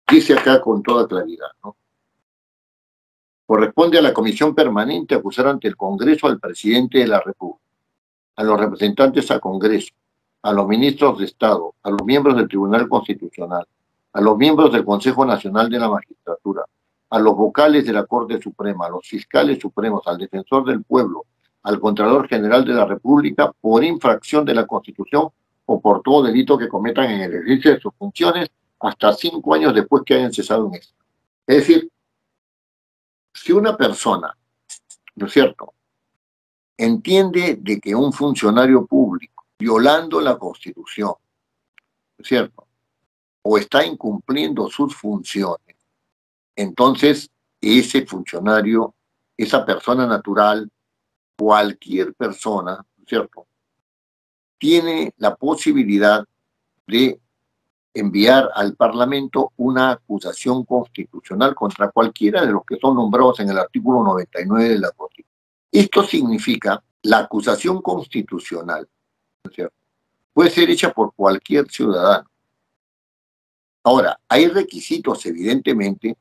Dice acá con toda claridad, ¿no? Corresponde a la Comisión Permanente acusar ante el Congreso al presidente de la República, a los representantes al Congreso, a los ministros de Estado, a los miembros del Tribunal Constitucional, a los miembros del Consejo Nacional de la Magistratura, a los vocales de la Corte Suprema, a los fiscales supremos, al defensor del pueblo, al Contralor General de la República por infracción de la Constitución o por todo delito que cometan en el ejercicio de sus funciones hasta 5 años después que hayan cesado en esto. Es decir, si una persona, ¿no es cierto?, entiende de que un funcionario público, violando la Constitución, ¿no es cierto?, o está incumpliendo sus funciones, entonces ese funcionario, esa persona natural, cualquier persona, ¿no es cierto?, tiene la posibilidad de enviar al Parlamento una acusación constitucional contra cualquiera de los que son nombrados en el artículo 99 de la Constitución. Esto significa la acusación constitucional, ¿no es cierto?, puede ser hecha por cualquier ciudadano. Ahora, hay requisitos, evidentemente,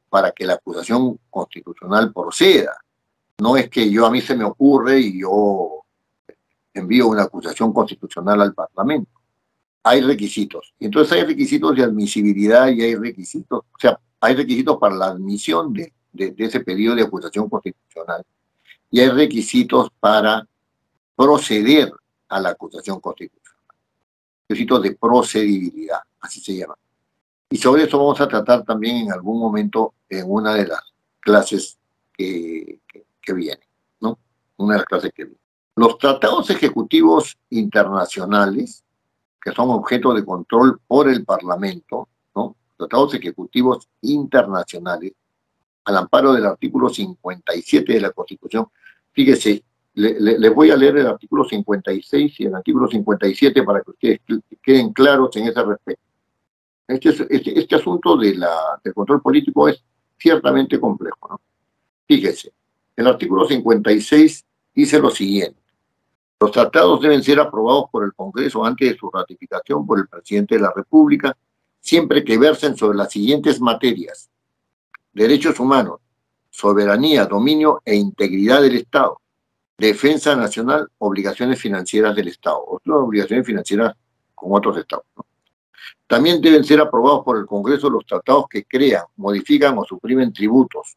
para que la acusación constitucional proceda. No es que a mí se me ocurre y yo envío una acusación constitucional al Parlamento. Hay requisitos. Entonces hay requisitos de admisibilidad y hay requisitos, o sea, hay requisitos para la admisión de ese pedido de acusación constitucional y hay requisitos para proceder a la acusación constitucional. Requisitos de procedibilidad, así se llama. Y sobre eso vamos a tratar también en algún momento en una de las clases que viene, ¿no? Una de las clases que viene. Los tratados ejecutivos internacionales, que son objeto de control por el Parlamento, ¿no? Tratados ejecutivos internacionales, al amparo del artículo 57 de la Constitución. Fíjese, les voy a leer el artículo 56 y el artículo 57 para que ustedes queden claros en ese respecto. Este asunto del control político es ciertamente complejo, ¿no? Fíjese, el artículo 56 dice lo siguiente: los tratados deben ser aprobados por el Congreso antes de su ratificación por el presidente de la República, siempre que versen sobre las siguientes materias: derechos humanos, soberanía, dominio e integridad del Estado, defensa nacional, obligaciones financieras del Estado, otras obligaciones financieras con otros estados, ¿no? También deben ser aprobados por el Congreso los tratados que crean, modifican o suprimen tributos,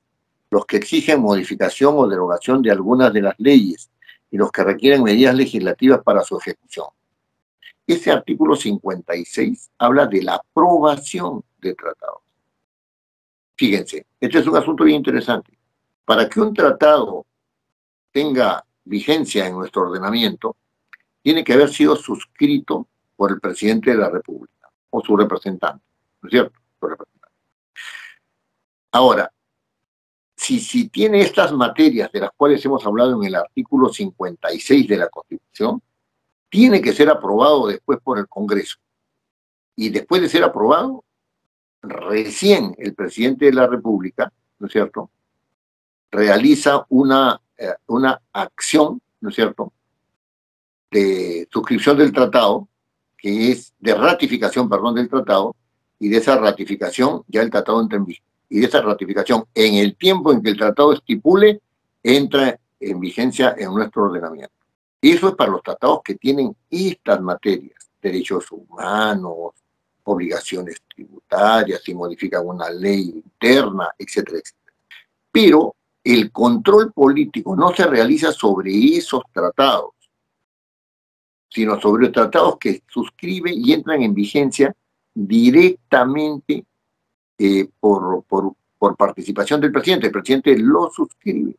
los que exigen modificación o derogación de algunas de las leyes y los que requieren medidas legislativas para su ejecución. Ese artículo 56 habla de la aprobación de tratados. Fíjense, este es un asunto bien interesante. Para que un tratado tenga vigencia en nuestro ordenamiento, tiene que haber sido suscrito por el presidente de la República o su representante, ¿no es cierto? Su representante. Ahora, si tiene estas materias de las cuales hemos hablado en el artículo 56 de la Constitución, tiene que ser aprobado después por el Congreso. Y después de ser aprobado, recién el presidente de la República, ¿no es cierto?, realiza una acción, ¿no es cierto?, de suscripción del tratado, que es de ratificación, perdón, del tratado, y de esa ratificación ya el tratado entra en vigor. Y de esa ratificación, en el tiempo en que el tratado estipule, entra en vigencia en nuestro ordenamiento. Eso es para los tratados que tienen estas materias: derechos humanos, obligaciones tributarias, si modifican una ley interna, etcétera, etcétera. Pero el control político no se realiza sobre esos tratados, sino sobre los tratados que suscribe y entran en vigencia directamente por participación del presidente. El presidente lo suscribe,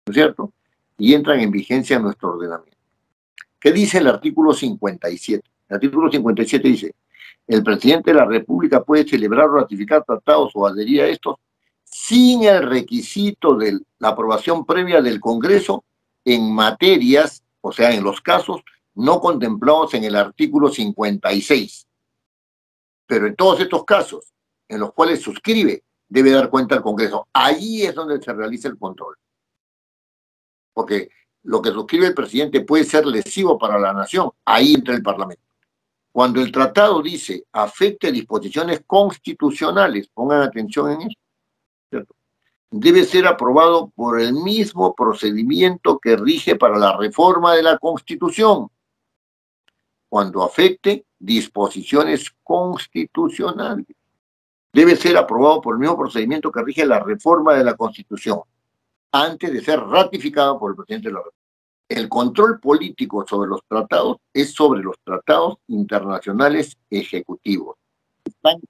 ¿no es cierto? Y entran en vigencia en nuestro ordenamiento. ¿Qué dice el artículo 57? El artículo 57 dice: el presidente de la República puede celebrar o ratificar tratados o adherir a estos sin el requisito de la aprobación previa del Congreso en materias, o sea, en los casos no contemplados en el artículo 56. Pero en todos estos casos en los cuales suscribe, debe dar cuenta al Congreso. Allí es donde se realiza el control. Porque lo que suscribe el presidente puede ser lesivo para la nación. Ahí entra el Parlamento. Cuando el tratado dice afecte disposiciones constitucionales, pongan atención en eso, ¿cierto?, debe ser aprobado por el mismo procedimiento que rige para la reforma de la Constitución. Cuando afecte disposiciones constitucionales, debe ser aprobado por el mismo procedimiento que rige la reforma de la Constitución, antes de ser ratificado por el presidente de la República. El control político sobre los tratados es sobre los tratados internacionales ejecutivos. Están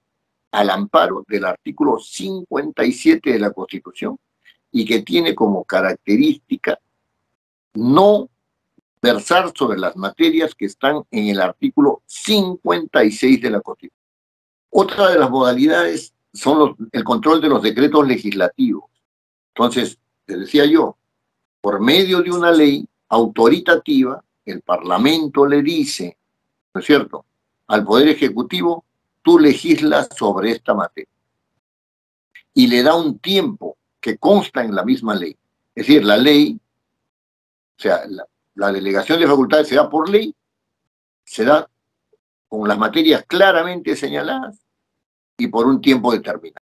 al amparo del artículo 57 de la Constitución y que tiene como característica no versar sobre las materias que están en el artículo 56 de la Constitución. Otra de las modalidades son el control de los decretos legislativos. Entonces, te decía yo, por medio de una ley autoritativa, el Parlamento le dice, ¿no es cierto?, al Poder Ejecutivo: tú legislas sobre esta materia. Y le da un tiempo que consta en la misma ley. Es decir, la ley, o sea, la delegación de facultades se da por ley, se da con las materias claramente señaladas y por un tiempo determinado.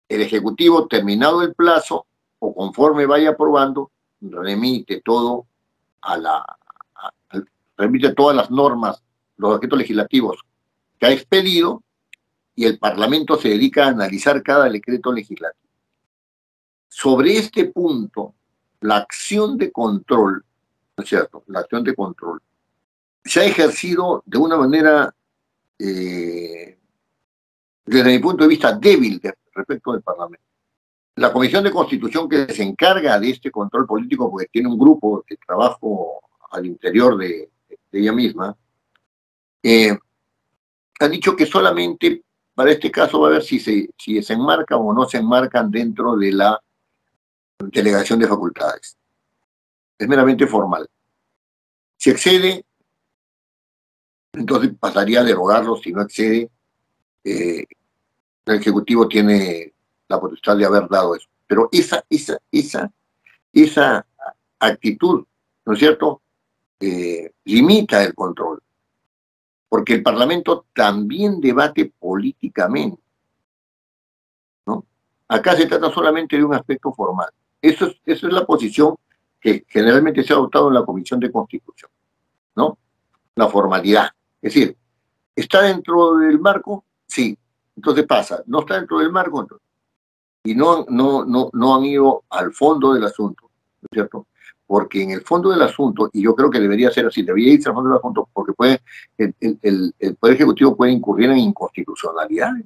El Ejecutivo, terminado el plazo, o conforme vaya aprobando, remite todo remite todas las normas, los decretos legislativos que ha expedido, y el Parlamento se dedica a analizar cada decreto legislativo. Sobre este punto, la acción de control, ¿no es cierto?, la acción de control se ha ejercido de una manera, desde mi punto de vista, débil respecto del Parlamento. La Comisión de Constitución, que se encarga de este control político, porque tiene un grupo de trabajo al interior de ella misma, ha dicho que solamente para este caso va a ver si se enmarcan o no se enmarcan dentro de la delegación de facultades. Es meramente formal. Si excede, entonces pasaría a derogarlo. Si no excede, el Ejecutivo tiene la potestad de haber dado eso. Pero esa actitud, ¿no es cierto?, limita el control, porque el Parlamento también debate políticamente, ¿no? Acá se trata solamente de un aspecto formal. Esa es la posición que generalmente se ha adoptado en la Comisión de Constitución, ¿no? La formalidad. Es decir, ¿está dentro del marco? Sí. Entonces pasa. ¿No está dentro del marco? Entonces. Y no han ido al fondo del asunto, ¿no es cierto? Porque en el fondo del asunto, y yo creo que debería ser así, debería irse al fondo del asunto, porque el Poder Ejecutivo puede incurrir en inconstitucionalidades,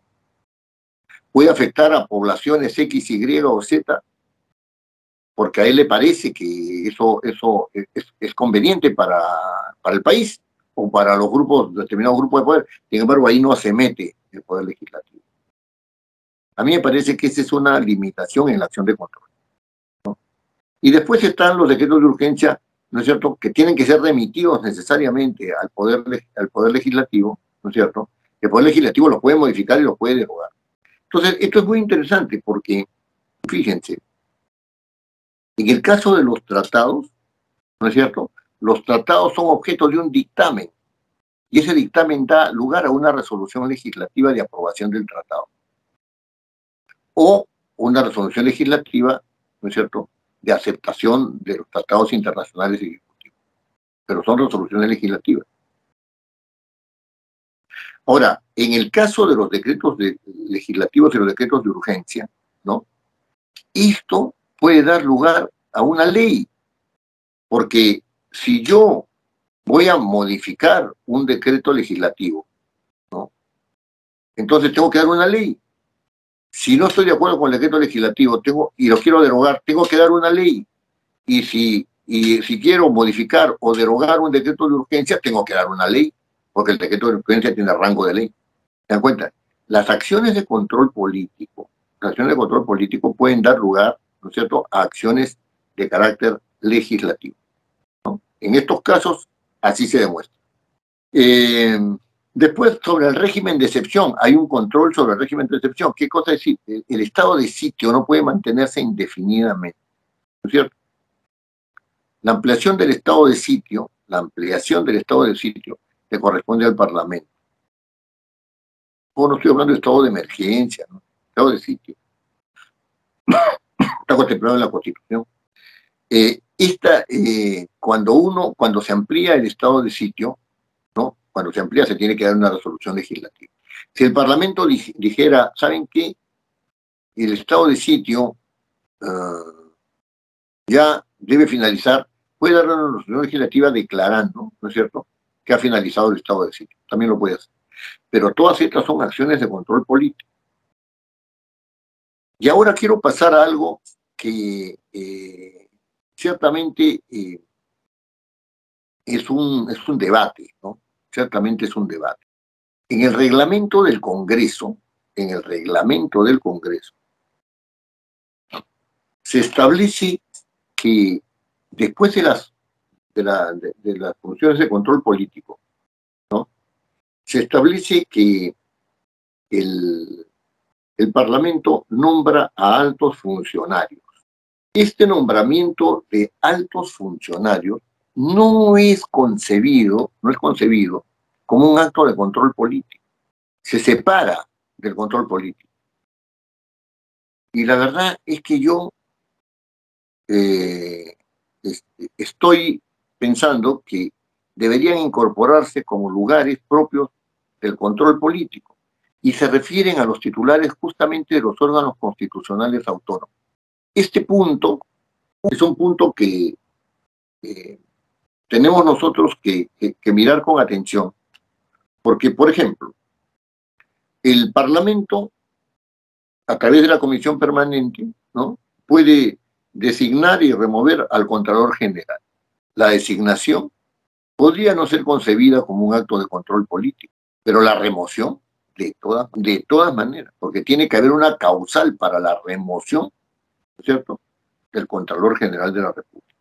puede afectar a poblaciones X, Y o Z, porque a él le parece que eso es conveniente para el país o para los grupos, determinados grupos de poder. Sin embargo, ahí no se mete el Poder Legislativo. A mí me parece que esa es una limitación en la acción de control, ¿no? Y después están los decretos de urgencia, ¿no es cierto?, que tienen que ser remitidos necesariamente al Poder Legislativo, ¿no es cierto? El Poder Legislativo los puede modificar y los puede derogar. Entonces, esto es muy interesante porque, fíjense, en el caso de los tratados, ¿no es cierto?, los tratados son objeto de un dictamen, y ese dictamen da lugar a una resolución legislativa de aprobación del tratado, o una resolución legislativa, ¿no es cierto?, de aceptación de los tratados internacionales ejecutivos. Pero son resoluciones legislativas. Ahora, en el caso de los decretos legislativos y los decretos de urgencia, ¿no?, esto puede dar lugar a una ley, porque si yo voy a modificar un decreto legislativo, ¿no? Entonces tengo que dar una ley. Si no estoy de acuerdo con el decreto legislativo y lo quiero derogar, tengo que dar una ley. Y si quiero modificar o derogar un decreto de urgencia, tengo que dar una ley, porque el decreto de urgencia tiene rango de ley. ¿Se dan cuenta? Las acciones de control político, pueden dar lugar, ¿no es cierto?, a acciones de carácter legislativo, ¿no? En estos casos, así se demuestra. Después, sobre el régimen de excepción, hay un control sobre el régimen de excepción. ¿Qué cosa decir? El estado de sitio no puede mantenerse indefinidamente, ¿no es cierto? La ampliación del estado de sitio, le corresponde al Parlamento. No estoy hablando de estado de emergencia, ¿no? Estado de sitio. Está contemplado en la Constitución. Cuando se amplía el estado de sitio, ¿no? Cuando se amplía se tiene que dar una resolución legislativa. Si el Parlamento dijera, ¿saben qué? El estado de sitio ya debe finalizar, puede dar una resolución legislativa declarando, ¿no es cierto?, que ha finalizado el estado de sitio. También lo puede hacer. Pero todas estas son acciones de control político. Y ahora quiero pasar a algo que ciertamente es un debate, ¿no? Ciertamente es un debate. En el reglamento del Congreso, se establece que después de las funciones de control político, ¿no?, se establece que el Parlamento nombra a altos funcionarios. Este nombramiento de altos funcionarios no es concebido como un acto de control político. Se separa del control político. Y la verdad es que yo estoy pensando que deberían incorporarse como lugares propios del control político y se refieren a los titulares justamente de los órganos constitucionales autónomos. Este punto es un punto que tenemos nosotros que mirar con atención, porque, por ejemplo, el Parlamento, a través de la Comisión Permanente, ¿no?, puede designar y remover al Contralor General. La designación podría no ser concebida como un acto de control político, pero la remoción, de todas maneras, porque tiene que haber una causal para la remoción, ¿no es cierto?, del Contralor General de la República.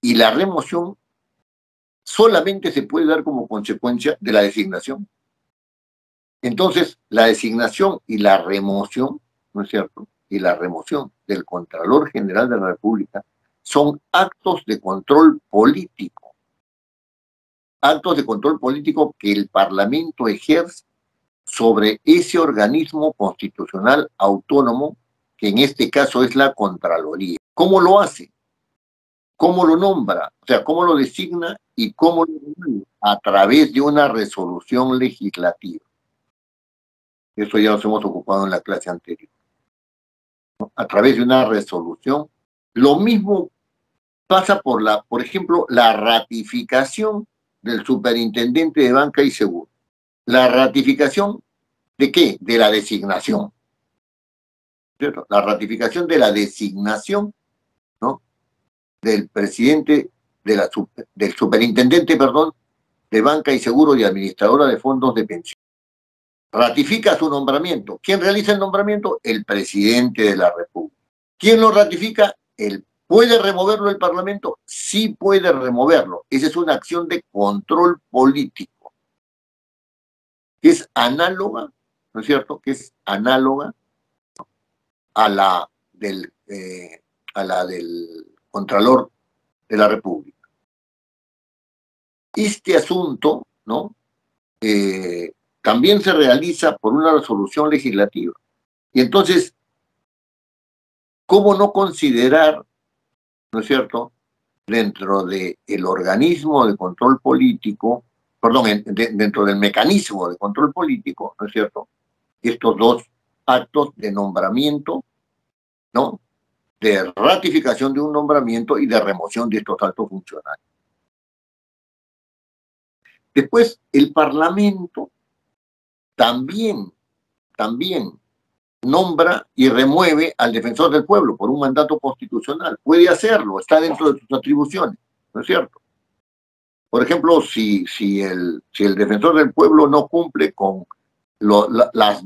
Y la remoción solamente se puede dar como consecuencia de la designación. Entonces, la designación y la remoción, ¿no es cierto?, y la remoción del Contralor General de la República son actos de control político. Actos de control político que el Parlamento ejerce sobre ese organismo constitucional autónomo, que en este caso es la Contraloría. ¿Cómo lo hace? ¿Cómo lo nombra? O sea, ¿cómo lo designa y cómo lo nombra? A través de una resolución legislativa. Eso ya nos hemos ocupado en la clase anterior, ¿no? A través de una resolución. Lo mismo pasa por ejemplo, la ratificación del superintendente de banca y seguro. La ratificación ¿de qué? De la designación, ¿cierto? La ratificación de la designación, ¿no?, del presidente, del superintendente, perdón, de banca y seguro y administradora de fondos de pensión. Ratifica su nombramiento. ¿Quién realiza el nombramiento? El presidente de la República. ¿Quién lo ratifica? ¿Puede removerlo el Parlamento? Sí puede removerlo. Esa es una acción de control político, que es análoga, ¿no es cierto?, que es análoga a la del Contralor de la República. Este asunto, ¿no?, también se realiza por una resolución legislativa. Y entonces, ¿cómo no considerar, ¿no es cierto?, dentro del organismo de control político, dentro del mecanismo de control político, ¿no es cierto?, estos dos actos de nombramiento, ¿no?, de ratificación de un nombramiento y de remoción de estos altos funcionarios? Después, el Parlamento también nombra y remueve al defensor del pueblo por un mandato constitucional. Puede hacerlo, está dentro de sus atribuciones, ¿no es cierto? Por ejemplo, si el defensor del pueblo no cumple con los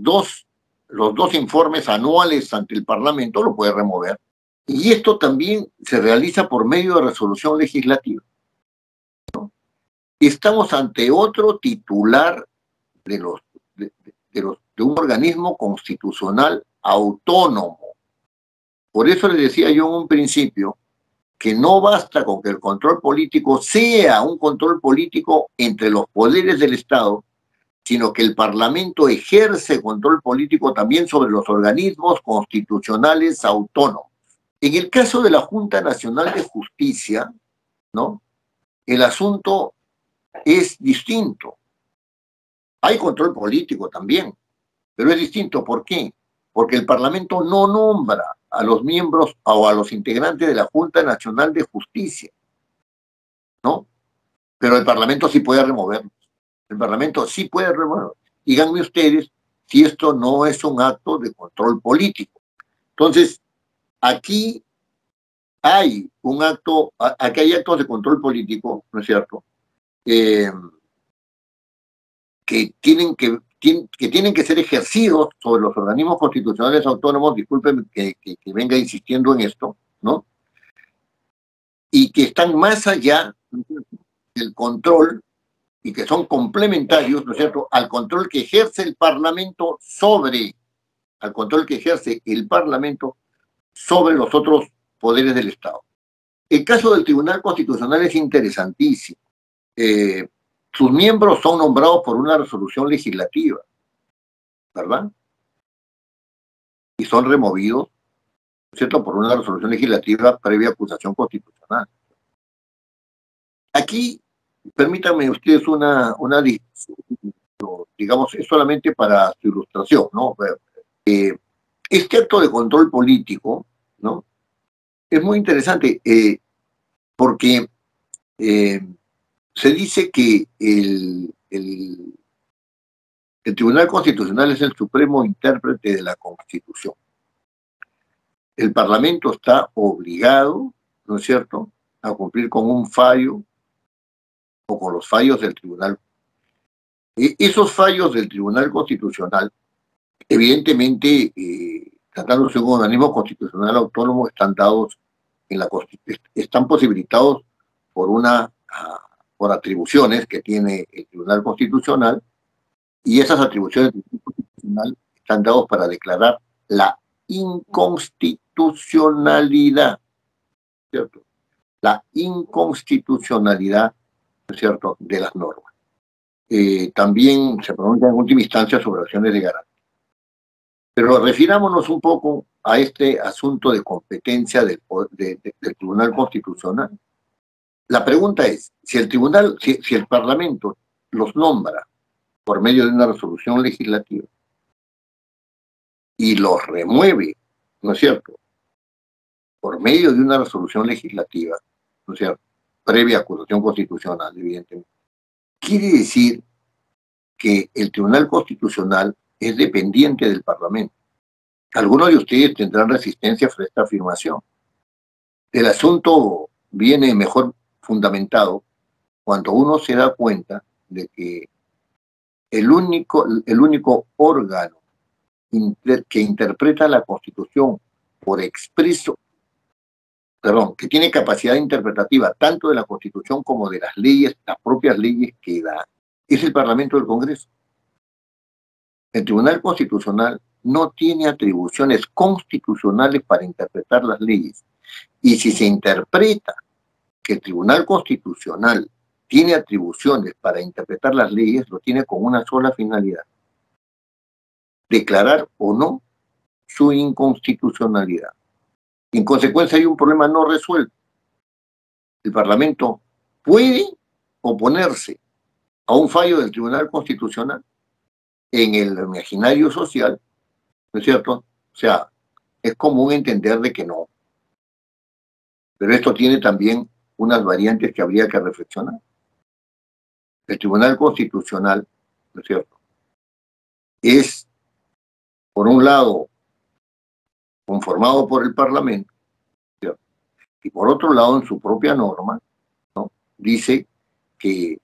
dos informes anuales ante el Parlamento, lo puede remover. Y esto también se realiza por medio de resolución legislativa, ¿no? Estamos ante otro titular de un organismo constitucional autónomo. Por eso les decía yo en un principio que no basta con que el control político sea un control político entre los poderes del Estado, sino que el Parlamento ejerce control político también sobre los organismos constitucionales autónomos. En el caso de la Junta Nacional de Justicia, ¿no?, el asunto es distinto. Hay control político también, pero es distinto. ¿Por qué? Porque el Parlamento no nombra a los miembros o a los integrantes de la Junta Nacional de Justicia, ¿no? Pero el Parlamento sí puede removerlos. El Parlamento sí puede removerlos. Díganme ustedes si esto no es un acto de control político. Entonces, aquí hay aquí hay actos de control político, ¿no es cierto?, que tienen que ser ejercidos sobre los organismos constitucionales autónomos, discúlpenme que venga insistiendo en esto, ¿no?, y que están más allá del control y que son complementarios, ¿no es cierto?, al control que ejerce el Parlamento sobre los otros poderes del Estado. El caso del Tribunal Constitucional es interesantísimo. Sus miembros son nombrados por una resolución legislativa, ¿verdad? Y son removidos, ¿cierto?, por una resolución legislativa previa acusación constitucional. Aquí, permítanme ustedes digamos, es solamente para su ilustración, ¿no? Este acto de control político, ¿no?, es muy interesante porque se dice que el Tribunal Constitucional es el supremo intérprete de la Constitución. El Parlamento está obligado, ¿no es cierto?, a cumplir con un fallo o con los fallos del Tribunal. Esos fallos del Tribunal Constitucional, evidentemente, tratándose de un organismo constitucional autónomo, están posibilitados por atribuciones que tiene el Tribunal Constitucional, y esas atribuciones del Tribunal Constitucional están dados para declarar la inconstitucionalidad, ¿cierto?, la inconstitucionalidad, ¿cierto?, de las normas. También se pronuncia en última instancia sobre acciones de garantía. Pero refirámonos un poco a este asunto de competencia del Tribunal Constitucional. La pregunta es, si el Parlamento los nombra por medio de una resolución legislativa y los remueve, ¿no es cierto?, por medio de una resolución legislativa, ¿no es cierto?, previa acusación constitucional, evidentemente, quiere decir que el Tribunal Constitucional es dependiente del Parlamento. Algunos de ustedes tendrán resistencia frente a esta afirmación. El asunto viene mejor fundamentado cuando uno se da cuenta de que el único órgano que interpreta la Constitución que tiene capacidad interpretativa tanto de la Constitución como de las leyes, las propias leyes que da, es el Parlamento del Congreso. El Tribunal Constitucional no tiene atribuciones constitucionales para interpretar las leyes. Y si se interpreta que el Tribunal Constitucional tiene atribuciones para interpretar las leyes, lo tiene con una sola finalidad: declarar o no su inconstitucionalidad. En consecuencia, hay un problema no resuelto. El Parlamento puede oponerse a un fallo del Tribunal Constitucional. En el imaginario social, ¿no es cierto?, o sea, es común entender de que no. Pero esto tiene también unas variantes que habría que reflexionar. el Tribunal Constitucional, ¿no es cierto?, es, por un lado, conformado por el Parlamento, ¿cierto?, y por otro lado, en su propia norma, ¿no?, dice que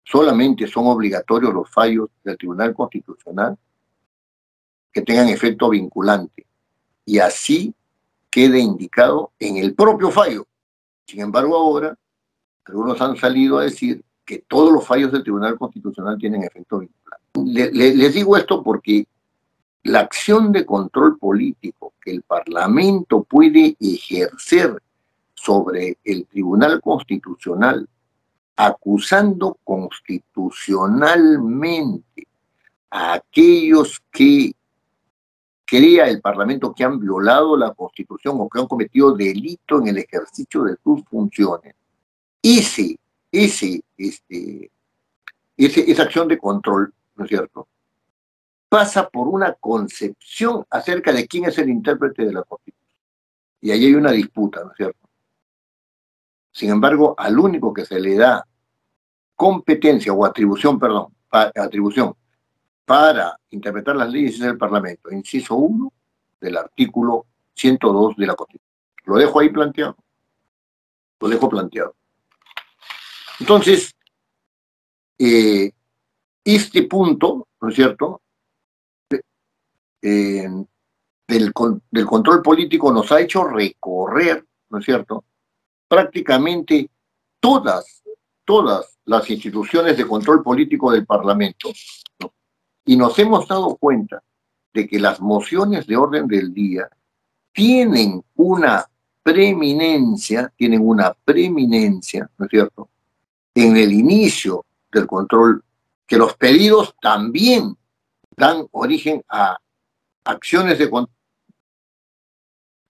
solamente son obligatorios los fallos del Tribunal Constitucional que tengan efecto vinculante, y así quede indicado en el propio fallo. Sin embargo, ahora algunos han salido a decir que todos los fallos del Tribunal Constitucional tienen efecto vinculante. Les digo esto porque la acción de control político que el Parlamento puede ejercer sobre el Tribunal Constitucional, acusando constitucionalmente a aquellos que crea el Parlamento que han violado la Constitución o que han cometido delito en el ejercicio de sus funciones. Esa acción de control, ¿no es cierto?, pasa por una concepción acerca de quién es el intérprete de la Constitución. Y ahí hay una disputa, ¿no es cierto? Sin embargo, al único que se le da competencia o atribución, atribución para interpretar las leyes es el Parlamento, inciso 1 del artículo 102 de la Constitución. Lo dejo ahí planteado. Lo dejo planteado. Entonces, este punto, ¿no es cierto?, del control político nos ha hecho recorrer, ¿no es cierto?, prácticamente todas las instituciones de control político del Parlamento, ¿no?, y nos hemos dado cuenta de que las mociones de orden del día tienen una preeminencia, ¿no es cierto?, en el inicio del control, que los pedidos también dan origen a acciones de control,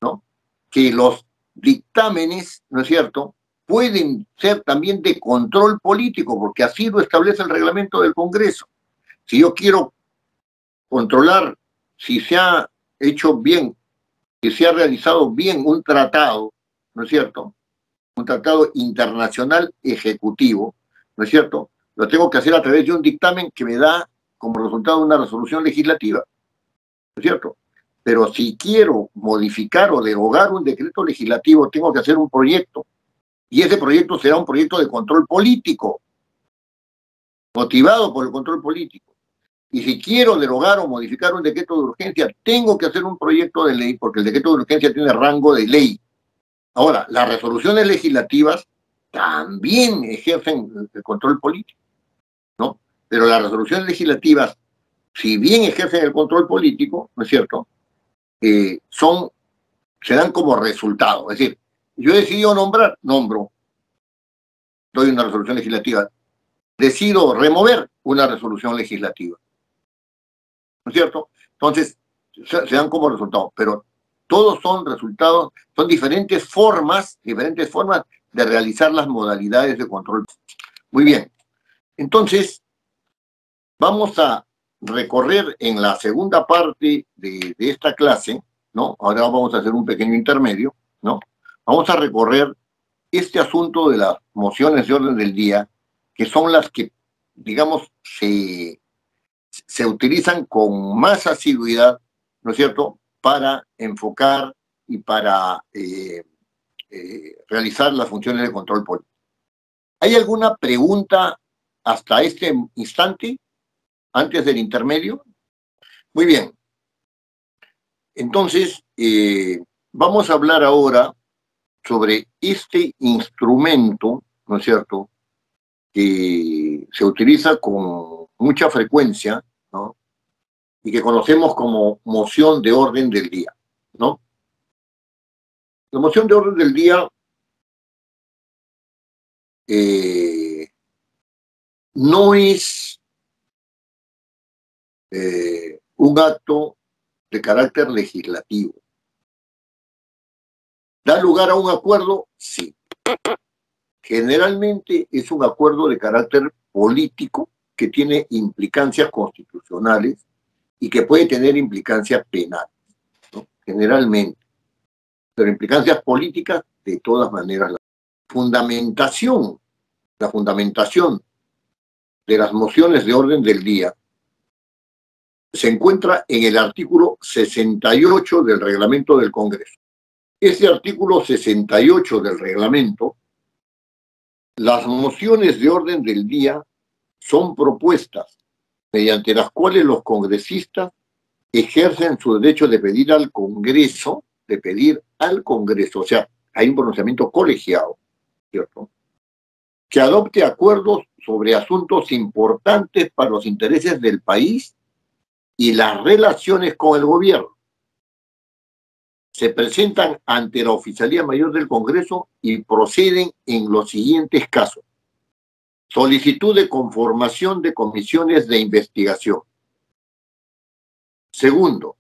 ¿no?, que los dictámenes, ¿no es cierto?, pueden ser también de control político, porque así lo establece el reglamento del Congreso. Si yo quiero controlar si se ha hecho bien, si se ha realizado bien un tratado, ¿no es cierto?, un tratado internacional ejecutivo, ¿no es cierto?, lo tengo que hacer a través de un dictamen que me da como resultado una resolución legislativa, ¿no es cierto? Pero si quiero modificar o derogar un decreto legislativo, tengo que hacer un proyecto, y ese proyecto será un proyecto de control político, motivado por el control político. Y si quiero derogar o modificar un decreto de urgencia, tengo que hacer un proyecto de ley, porque el decreto de urgencia tiene rango de ley. Ahora, las resoluciones legislativas también ejercen el control político, ¿no? Pero las resoluciones legislativas, si bien ejercen el control político, ¿no es cierto?, se dan como resultado. Es decir, yo he decidido nombro, doy una resolución legislativa. Decido remover una resolución legislativa, ¿no es cierto? Entonces, se dan como resultado, pero todos son resultados, son diferentes formas de realizar las modalidades de control. Muy bien. Entonces, vamos a recorrer en la segunda parte de esta clase, ¿no? Ahora vamos a hacer un pequeño intermedio, ¿no? Vamos a recorrer este asunto de las mociones de orden del día, que son las que, digamos, se utilizan con más asiduidad, ¿no es cierto?, para enfocar y para realizar las funciones de control político. ¿Hay alguna pregunta hasta este instante, antes del intermedio? Muy bien. Entonces, vamos a hablar ahora sobre este instrumento, ¿no es cierto?, que se utiliza con mucha frecuencia, ¿no?, y que conocemos como moción de orden del día, ¿no? La moción de orden del día no es un acto de carácter legislativo. ¿Da lugar a un acuerdo? Sí. Generalmente es un acuerdo de carácter político que tiene implicancias constitucionales y que puede tener implicancias penales, ¿no?, generalmente. Pero implicancias políticas, de todas maneras. La fundamentación la fundamentación de las mociones de orden del día se encuentra en el artículo 68 del reglamento del Congreso. Ese artículo 68 del reglamento, las mociones de orden del día son propuestas mediante las cuales los congresistas ejercen su derecho de pedir al Congreso, o sea, hay un pronunciamiento colegiado, ¿cierto?, que adopte acuerdos sobre asuntos importantes para los intereses del país y las relaciones con el gobierno. Se presentan ante la Oficialía Mayor del Congreso y proceden en los siguientes casos: solicitud de conformación de comisiones de investigación. Segundo,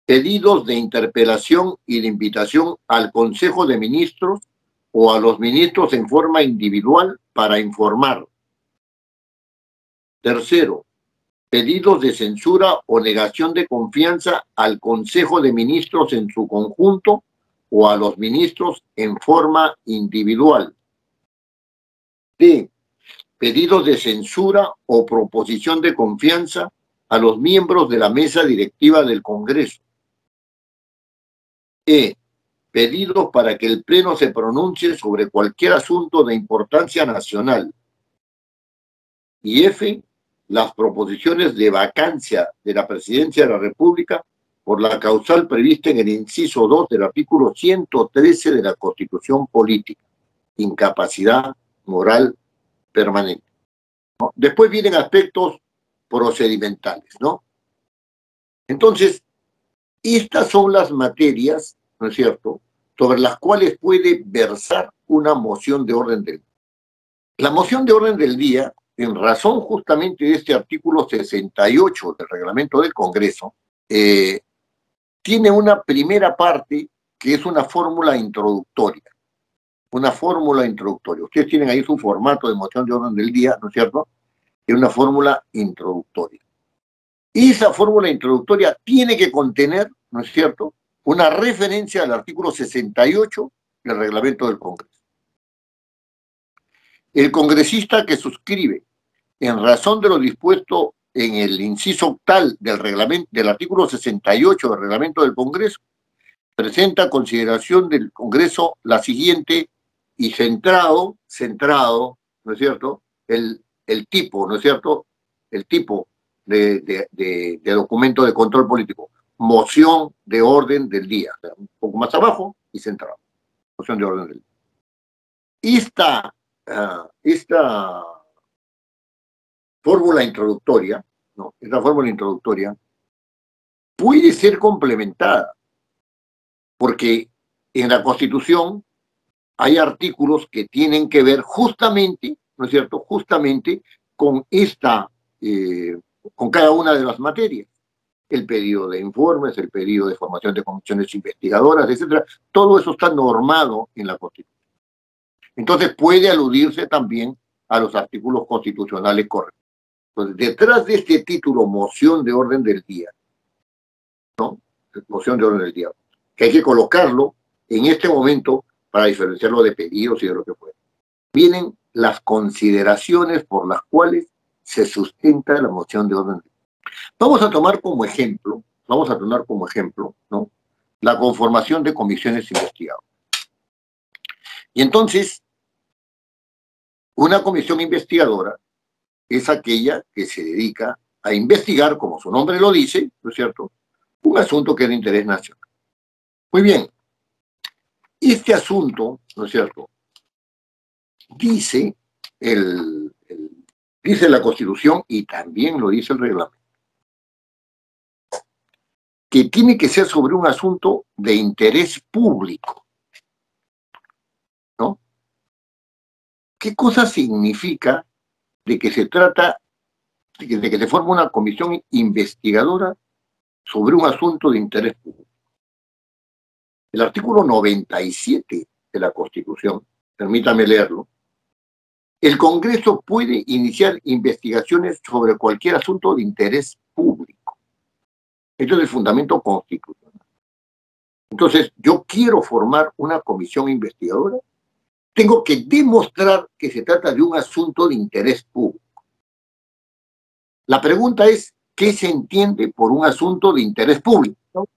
pedidos de interpelación y de invitación al Consejo de Ministros o a los ministros en forma individual para informar. Tercero, pedidos de censura o negación de confianza al Consejo de Ministros en su conjunto o a los ministros en forma individual. D, pedidos de censura o proposición de confianza a los miembros de la mesa directiva del Congreso. E, pedidos para que el Pleno se pronuncie sobre cualquier asunto de importancia nacional. Y F, las proposiciones de vacancia de la Presidencia de la República por la causal prevista en el inciso 2 del artículo 113 de la Constitución Política, incapacidad moral permanente, ¿no? Después vienen aspectos procedimentales, ¿no? Entonces, estas son las materias, ¿no es cierto?, sobre las cuales puede versar una moción de orden del día. La moción de orden del día, en razón justamente de este artículo 68 del reglamento del Congreso, tiene una primera parte que es una fórmula introductoria. Una fórmula introductoria. Ustedes tienen ahí su formato de moción de orden del día, ¿no es cierto? Es una fórmula introductoria. Y esa fórmula introductoria tiene que contener, ¿no es cierto?, una referencia al artículo 68 del reglamento del Congreso. El congresista que suscribe en razón de lo dispuesto en el inciso octal del reglamento, del artículo 68 del reglamento del Congreso, presenta a consideración del Congreso la siguiente, y centrado, ¿no es cierto?, el tipo, ¿no es cierto?, el tipo de documento de control político, moción de orden del día, un poco más abajo y centrado, moción de orden del día. Esta fórmula introductoria, ¿no?, esta fórmula introductoria puede ser complementada, porque en la Constitución hay artículos que tienen que ver justamente, ¿no es cierto?, justamente con con cada una de las materias. El pedido de informes, el pedido de formación de comisiones investigadoras, etcétera. Todo eso está normado en la Constitución. Entonces puede aludirse también a los artículos constitucionales correctos. Entonces, detrás de este título, moción de orden del día, ¿no?, moción de orden del día, que hay que colocarlo en este momento para diferenciarlo de pedidos y de lo que fuera, vienen las consideraciones por las cuales se sustenta la moción de orden del día. Vamos a tomar como ejemplo, ¿no?, la conformación de comisiones investigadoras. Y entonces, una comisión investigadora es aquella que se dedica a investigar, como su nombre lo dice, ¿no es cierto?, un asunto que es de interés nacional. Muy bien, este asunto, ¿no es cierto?, dice la Constitución y también lo dice el reglamento, que tiene que ser sobre un asunto de interés público, ¿no? ¿Qué cosa significa de que se trata, de que se forma una comisión investigadora sobre un asunto de interés público? El artículo 97 de la Constitución, permítame leerlo: el Congreso puede iniciar investigaciones sobre cualquier asunto de interés público. Esto es el fundamento constitucional. Entonces, yo quiero formar una comisión investigadora, tengo que demostrar que se trata de un asunto de interés público. La pregunta es, ¿qué se entiende por un asunto de interés público?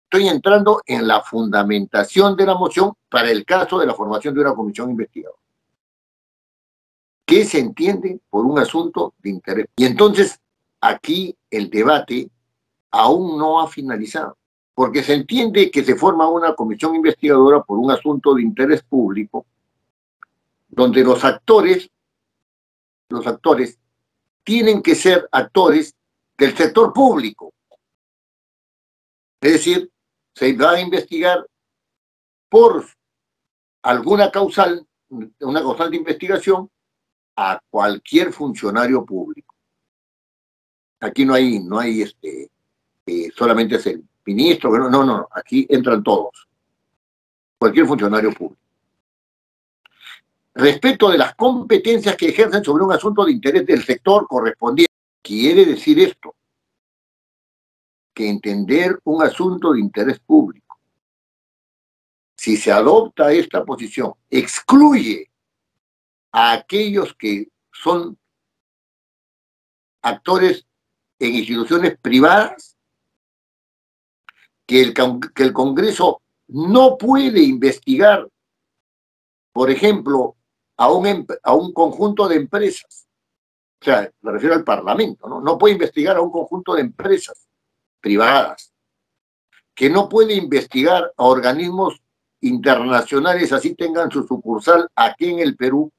Estoy entrando en la fundamentación de la moción para el caso de la formación de una comisión investigadora. ¿Qué se entiende por un asunto de interés? Y entonces, aquí el debate aún no ha finalizado, porque se entiende que se forma una comisión investigadora por un asunto de interés público, donde los actores tienen que ser actores del sector público. Es decir, se va a investigar por alguna causal, una causal de investigación, a cualquier funcionario público. Aquí no hay solamente es el ministro, no, aquí entran todos, cualquier funcionario público. Respecto de las competencias que ejercen sobre un asunto de interés del sector correspondiente, quiere decir esto, que entender un asunto de interés público, si se adopta esta posición, excluye a aquellos que son actores en instituciones privadas, que el Congreso no puede investigar, por ejemplo, a un conjunto de empresas. O sea, me refiero al Parlamento, ¿no? No puede investigar a un conjunto de empresas privadas, que no puede investigar a organismos internacionales, así tengan su sucursal aquí en el Perú,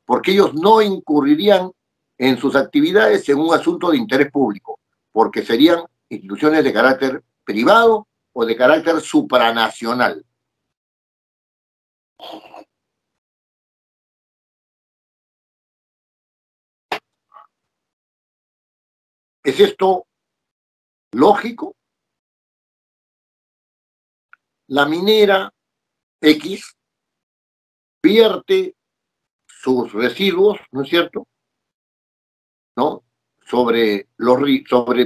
porque ellos no incurrirían en sus actividades en un asunto de interés público, porque serían instituciones de carácter privado o de carácter supranacional. ¿Es esto lógico? La minera X vierte sus residuos, ¿no es cierto?, ¿no?, sobre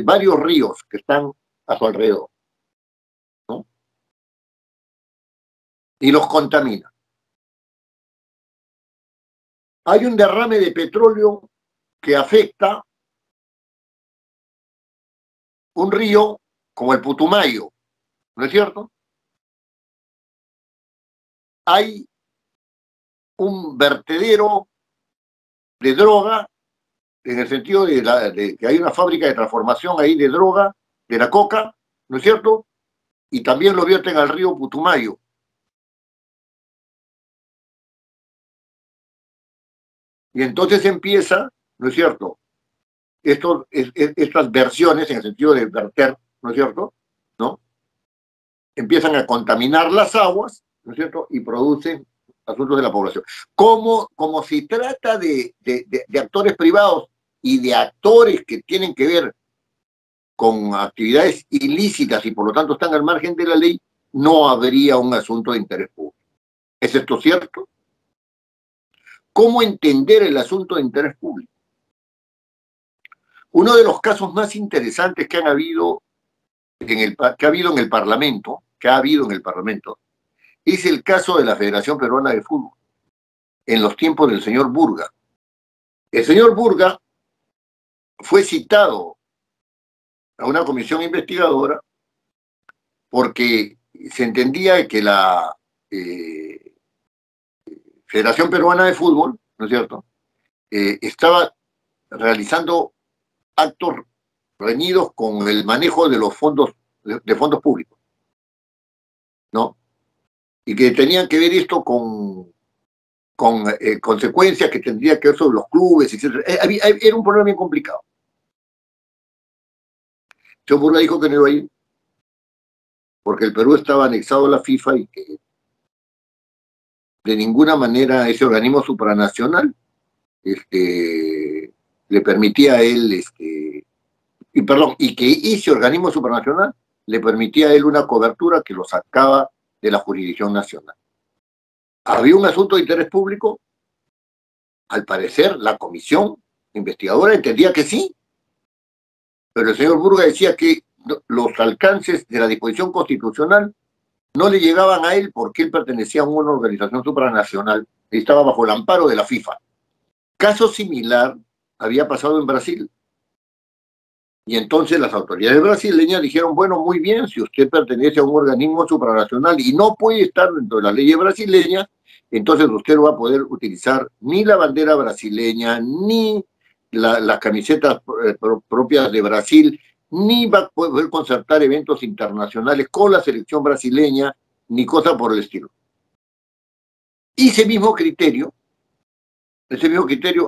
varios ríos que están a su alrededor, ¿no?, y los contamina. Hay un derrame de petróleo que afecta un río como el Putumayo, ¿no es cierto? Hay un vertedero de droga, en el sentido de que hay una fábrica de transformación ahí de droga, de la coca, ¿no es cierto? Y también lo vierten al río Putumayo. Y entonces empieza, ¿no es cierto?, estas versiones, en el sentido de verter, ¿no es cierto?, ¿no?, empiezan a contaminar las aguas, ¿no es cierto?, y producen asuntos de la población. Como se trata de actores privados y de actores que tienen que ver con actividades ilícitas y por lo tanto están al margen de la ley, no habría un asunto de interés público. ¿Es esto cierto? ¿Cómo entender el asunto de interés público? Uno de los casos más interesantes que ha habido en el Parlamento, es el caso de la Federación Peruana de Fútbol, en los tiempos del señor Burga. El señor Burga fue citado a una comisión investigadora porque se entendía que la Federación Peruana de Fútbol, ¿no es cierto?, estaba realizando actos reñidos con el manejo de los fondos, de fondos públicos, ¿no? Y que tenían que ver esto con consecuencias que tendría que ver sobre los clubes, etc. Era un problema bien complicado. John Burga dijo que no iba a ir porque el Perú estaba anexado a la FIFA y que de ninguna manera ese organismo supranacional le permitía a él, y que ese organismo supranacional le permitía a él una cobertura que lo sacaba de la jurisdicción nacional. ¿Había un asunto de interés público? Al parecer, la comisión investigadora entendía que sí, pero el señor Burga decía que los alcances de la disposición constitucional no le llegaban a él porque él pertenecía a una organización supranacional estaba bajo el amparo de la FIFA. Caso similar había pasado en Brasil. Y entonces las autoridades brasileñas dijeron, bueno, muy bien, si usted pertenece a un organismo supranacional y no puede estar dentro de las leyes brasileñas, entonces usted no va a poder utilizar ni la bandera brasileña, ni las camisetas propias de Brasil, ni va a poder concertar eventos internacionales con la selección brasileña, ni cosa por el estilo. Y ese mismo criterio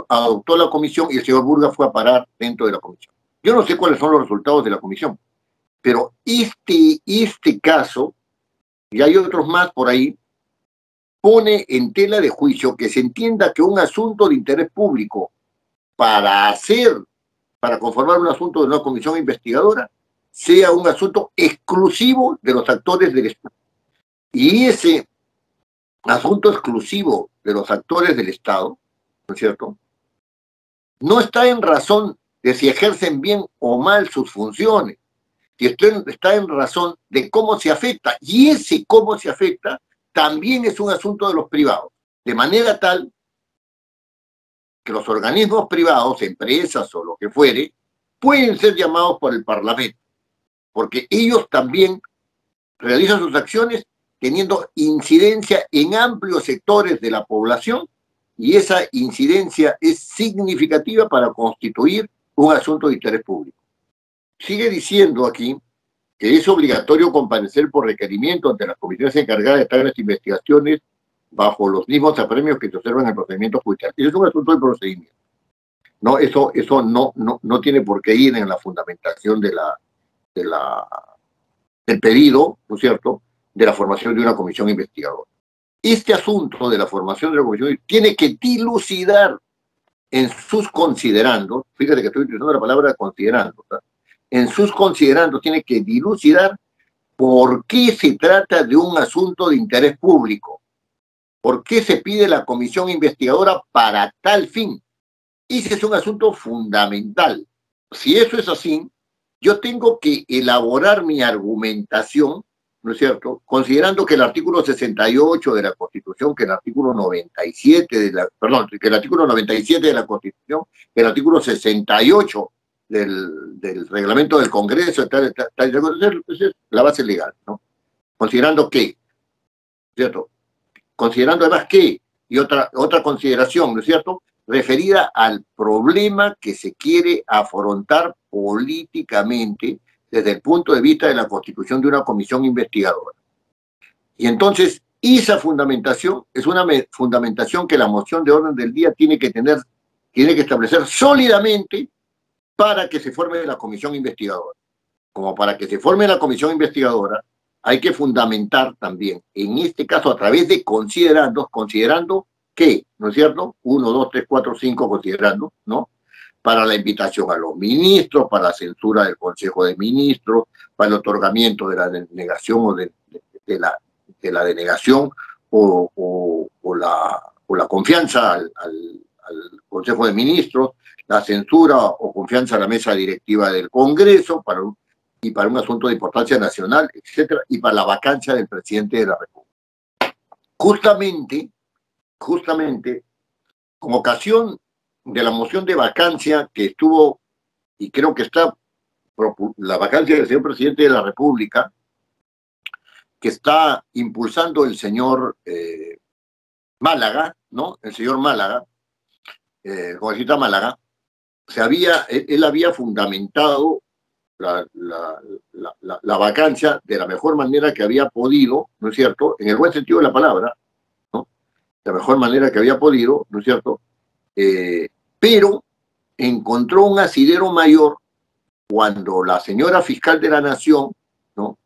adoptó la comisión y el señor Burga fue a parar dentro de la comisión. Yo no sé cuáles son los resultados de la comisión, pero este caso, y hay otros más por ahí, pone en tela de juicio que se entienda que un asunto de interés público para conformar un asunto de una comisión investigadora, sea un asunto exclusivo de los actores del Estado. Y ese asunto exclusivo de los actores del Estado, ¿no es cierto?, no está en razón de si ejercen bien o mal sus funciones, si está en razón de cómo se afecta, y ese cómo se afecta también es un asunto de los privados, de manera tal que los organismos privados, empresas o lo que fuere, pueden ser llamados por el Parlamento, porque ellos también realizan sus acciones teniendo incidencia en amplios sectores de la población, y esa incidencia es significativa para constituir un asunto de interés público. Sigue diciendo aquí que es obligatorio comparecer por requerimiento ante las comisiones encargadas de tales investigaciones bajo los mismos apremios que se observan en el procedimiento judicial. Eso es un asunto de procedimiento. No, eso no tiene por qué ir en la fundamentación del pedido, ¿no es cierto?, de la formación de una comisión investigadora. Este asunto de la formación de la comisión tiene que dilucidar en sus considerandos, fíjate que estoy utilizando la palabra considerando, ¿verdad?, en sus considerandos tiene que dilucidar por qué se trata de un asunto de interés público, por qué se pide la comisión investigadora para tal fin. Ese es un asunto fundamental. Si eso es así, yo tengo que elaborar mi argumentación, ¿no es cierto?, considerando que el artículo 68 de la Constitución, que el artículo 97 que el artículo 97 de la Constitución, que el artículo 68 del reglamento del Congreso, esa es la base legal, ¿no? Considerando que, ¿cierto?, considerando además que, y otra consideración, ¿no es cierto?, referida al problema que se quiere afrontar políticamente desde el punto de vista de la constitución de una comisión investigadora. Y entonces, esa fundamentación es una fundamentación que la moción de orden del día tiene que establecer sólidamente para que se forme la comisión investigadora. Como para que se forme la comisión investigadora, hay que fundamentar también, en este caso a través de considerando que, ¿no es cierto?, 1, 2, 3, 4, 5 considerando, ¿no?, para la invitación a los ministros, para la censura del Consejo de Ministros, para el otorgamiento de la denegación o de la denegación o la confianza al Consejo de Ministros, la censura o confianza a la mesa directiva del Congreso para un asunto de importancia nacional, etcétera, y para la vacancia del presidente de la República. Justamente, con ocasión de la moción de vacancia que estuvo, y creo que está, la vacancia del señor presidente de la República, que está impulsando el señor Málaga, ¿no?, el señor Málaga, congresista Málaga, él había fundamentado la vacancia de la mejor manera que había podido, ¿no es cierto?, en el buen sentido de la palabra, ¿no?, de la mejor manera que había podido, ¿no es cierto?, pero encontró un asidero mayor cuando la señora fiscal de la Nación, ¿no?,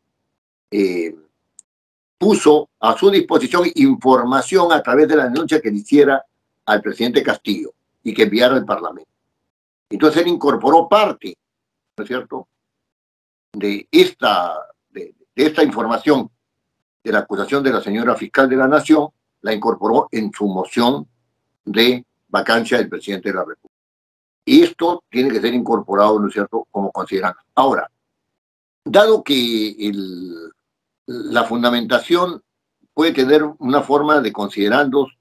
puso a su disposición información a través de la denuncia que le hiciera al presidente Castillo y que enviara al Parlamento. Entonces él incorporó parte, ¿no es cierto?, de esta información de la acusación de la señora fiscal de la Nación, la incorporó en su moción de vacancia del presidente de la República. Y esto tiene que ser incorporado, ¿no es cierto?, como considerando. Ahora, dado que la fundamentación puede tener una forma de considerandos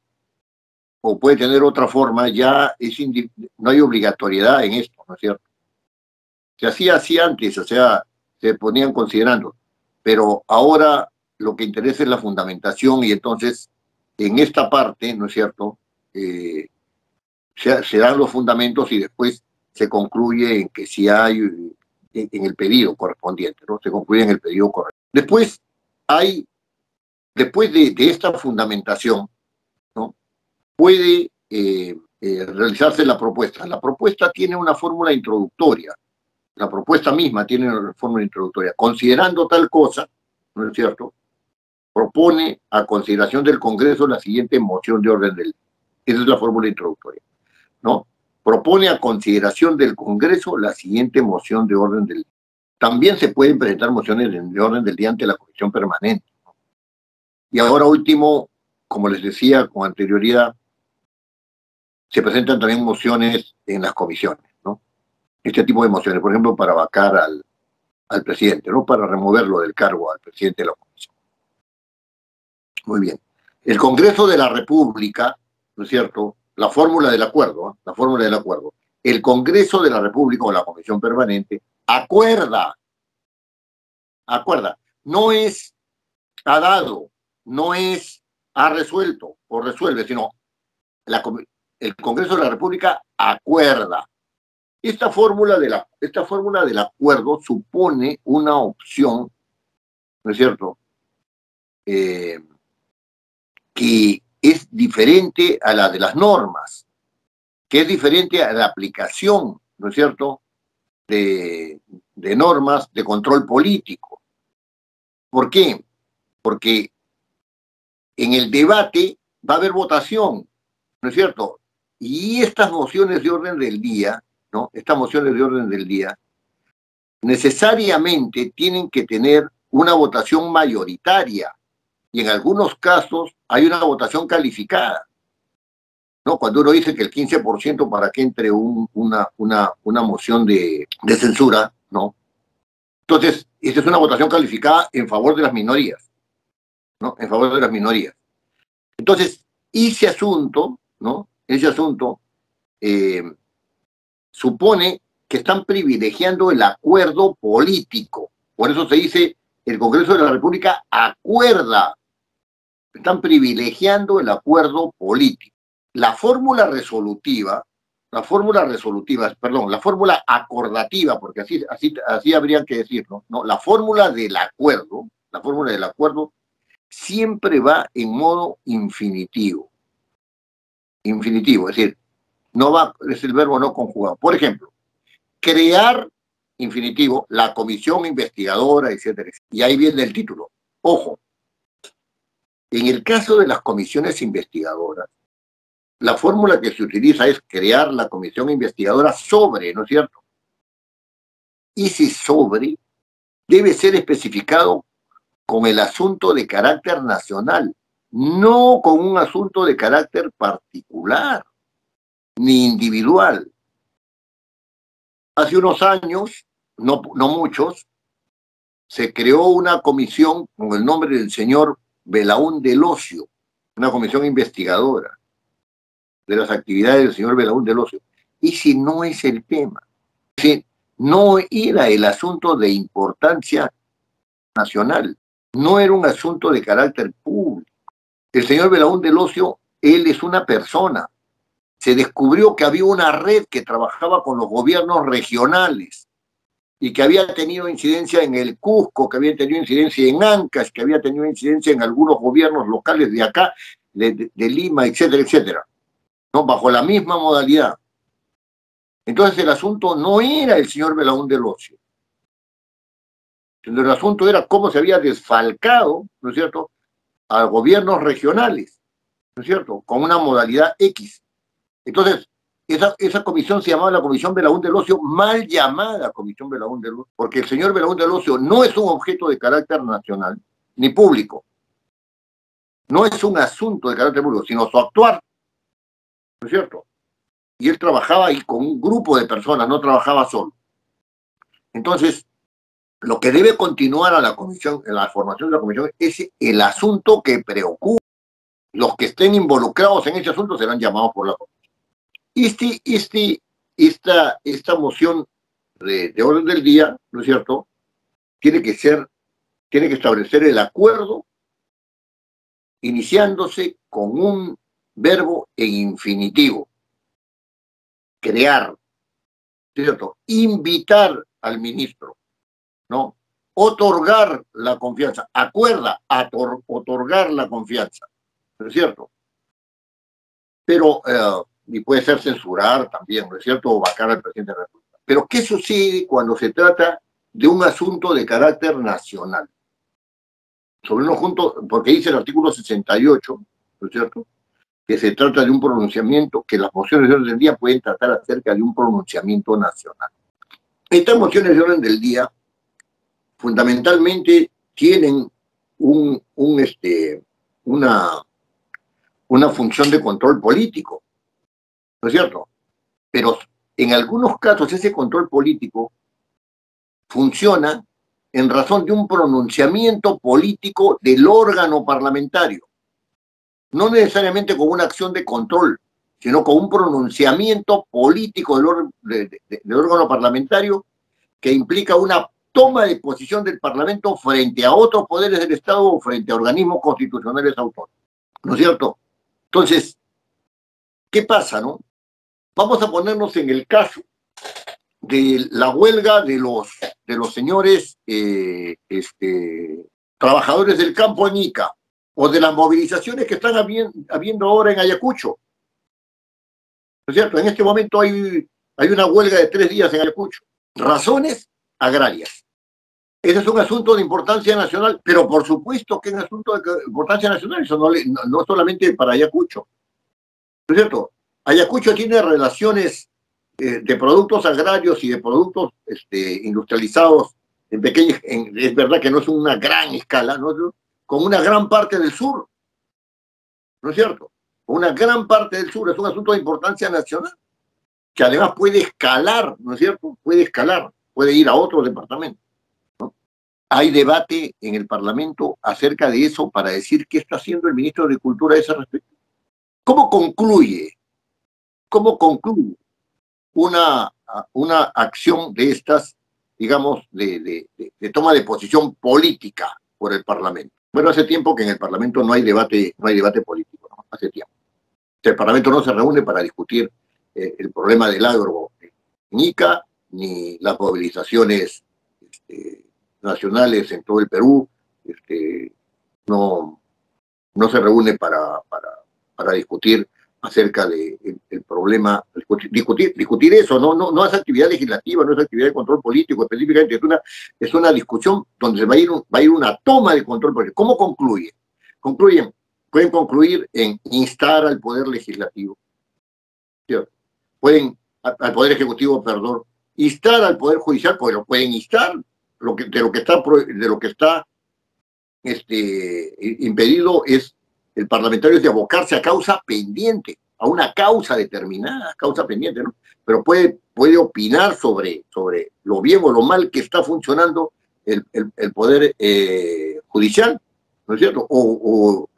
o puede tener otra forma, ya no hay obligatoriedad en esto, ¿no es cierto? Se hacía así antes, o sea, se ponían considerando, pero ahora lo que interesa es la fundamentación y entonces en esta parte, ¿no es cierto?, se dan los fundamentos y después se concluye en que si hay en el pedido correspondiente, ¿no? Se concluye en el pedido correcto. Después de esta fundamentación, ¿no?, puede realizarse la propuesta. La propuesta tiene una fórmula introductoria. La propuesta misma tiene una fórmula introductoria. Considerando tal cosa, ¿no es cierto?, propone a consideración del Congreso la siguiente moción de orden del día. Esa es la fórmula introductoria, ¿no? Propone a consideración del Congreso la siguiente moción de orden del día. También se pueden presentar mociones de orden del día ante la Comisión Permanente, ¿no? Y ahora último, como les decía con anterioridad, se presentan también mociones en las comisiones, ¿no? Este tipo de mociones, por ejemplo, para vacar al presidente, ¿no?, para removerlo del cargo al presidente de la comisión. Muy bien. El Congreso de la República, ¿no es cierto?, la fórmula del acuerdo, ¿eh?, la fórmula del acuerdo. El Congreso de la República o la Comisión Permanente acuerda, no es ha dado, no es ha resuelto o resuelve, sino el Congreso de la República acuerda. Esta fórmula del acuerdo supone una opción, ¿no es cierto?, que es diferente a la de las normas, que es diferente a la aplicación, ¿no es cierto?, de normas de control político. ¿Por qué? Porque en el debate va a haber votación, ¿no es cierto? Y estas mociones de orden del día, ¿no?, estas mociones de orden del día, necesariamente tienen que tener una votación mayoritaria y en algunos casos hay una votación calificada, ¿no? Cuando uno dice que el 15% para que entre una moción de censura, ¿no? Entonces, esta es una votación calificada en favor de las minorías, ¿no? En favor de las minorías. Entonces, ese asunto, ¿no?, ese asunto supone que están privilegiando el acuerdo político. Por eso se dice, el Congreso de la República acuerda. Están privilegiando el acuerdo político. La fórmula acordativa, porque así habría que decirlo, ¿no? La fórmula del acuerdo siempre va en modo infinitivo. Infinitivo, es decir, es el verbo no conjugado. Por ejemplo, crear, infinitivo, la comisión investigadora, etcétera. Y ahí viene el título. Ojo, en el caso de las comisiones investigadoras, la fórmula que se utiliza es crear la comisión investigadora sobre, ¿no es cierto? Ese sobre debe ser especificado con el asunto de carácter nacional, no con un asunto de carácter particular ni individual. Hace unos años, no muchos, se creó una comisión con el nombre del señor Belaún del Ocio, una comisión investigadora de las actividades del señor Belaún del Ocio. Ese no es el tema. Ese no era el asunto de importancia nacional, no era un asunto de carácter público. El señor Belaún del Ocio, él es una persona. Se descubrió que había una red que trabajaba con los gobiernos regionales y que había tenido incidencia en el Cusco, que había tenido incidencia en Ancash, que había tenido incidencia en algunos gobiernos locales de acá, de Lima, etcétera, etcétera, ¿no?, bajo la misma modalidad. Entonces el asunto no era el señor Belaún del Ocio, sino el asunto era cómo se había desfalcado, ¿no es cierto?, a gobiernos regionales, ¿no es cierto?, con una modalidad X. Entonces, esa comisión se llamaba la Comisión Belaún del Ocio, mal llamada Comisión Belaún del Ocio, porque el señor Belaún del Ocio no es un objeto de carácter nacional ni público. No es un asunto de carácter público, sino su actuar, ¿no es cierto? Y él trabajaba ahí con un grupo de personas, no trabajaba solo. Entonces, lo que debe continuar a la comisión, en la formación de la comisión, es el asunto que preocupa. los que estén involucrados en ese asunto serán llamados por la comisión. Esta moción de orden del día, ¿no es cierto?, tiene que establecer el acuerdo iniciándose con un verbo en infinitivo: crear, ¿cierto?, invitar al ministro, ¿no?, otorgar la confianza, otorgar la confianza, ¿no es cierto? Pero, y puede ser censurar también, ¿no es cierto?, o vacar al presidente de la República. Pero, ¿qué sucede cuando se trata de un asunto de carácter nacional? Sobre un asunto, porque dice el artículo 68, ¿no es cierto?, que se trata de un pronunciamiento, que las mociones de orden del día pueden tratar acerca de un pronunciamiento nacional. Estas mociones de orden del día fundamentalmente tienen una función de control político, ¿no es cierto? Pero en algunos casos ese control político funciona en razón de un pronunciamiento político del órgano parlamentario. No necesariamente con una acción de control, sino con un pronunciamiento político del órgano parlamentario que implica una toma de posición del Parlamento frente a otros poderes del Estado o frente a organismos constitucionales autónomos, ¿no es cierto? Entonces, ¿qué pasa, no? Vamos a ponernos en el caso de la huelga de los señores trabajadores del campo en Ica, o de las movilizaciones que están habiendo ahora en Ayacucho, ¿no es cierto? En este momento hay una huelga de 3 días en Ayacucho. Razones agrarias. Ese es un asunto de importancia nacional, pero por supuesto que es un asunto de importancia nacional, eso no solamente para Ayacucho, ¿no es cierto? Ayacucho tiene relaciones de productos agrarios y de productos industrializados en pequeñas, es verdad que no es una gran escala, ¿no?, con una gran parte del sur, ¿no es cierto? Una gran parte del sur, es un asunto de importancia nacional, que además puede escalar, ¿no es cierto? Puede escalar, puede ir a otros departamentos, ¿no? Hay debate en el Parlamento acerca de eso para decir qué está haciendo el ministro de Agricultura a ese respecto. ¿Cómo concluye una acción de estas, digamos, de toma de posición política por el Parlamento? Bueno, hace tiempo que en el Parlamento no hay debate político, ¿no? Hace tiempo. El Parlamento no se reúne para discutir el problema del agro en Ica, ni las movilizaciones nacionales en todo el Perú. No se reúne para discutir acerca del problema, discutir eso, no es actividad legislativa, no es actividad de control político específicamente, es una discusión donde va a ir una toma de control político. ¿Cómo concluye? Pueden concluir en instar al Poder Legislativo, ¿cierto? Al Poder Ejecutivo, perdón, instar al Poder Judicial, porque lo pueden instar, de lo que está impedido es el parlamentario de abocarse a causa pendiente, a una causa determinada, causa pendiente, ¿no? Pero puede opinar sobre lo bien o lo mal que está funcionando el Poder Judicial, ¿no es cierto? O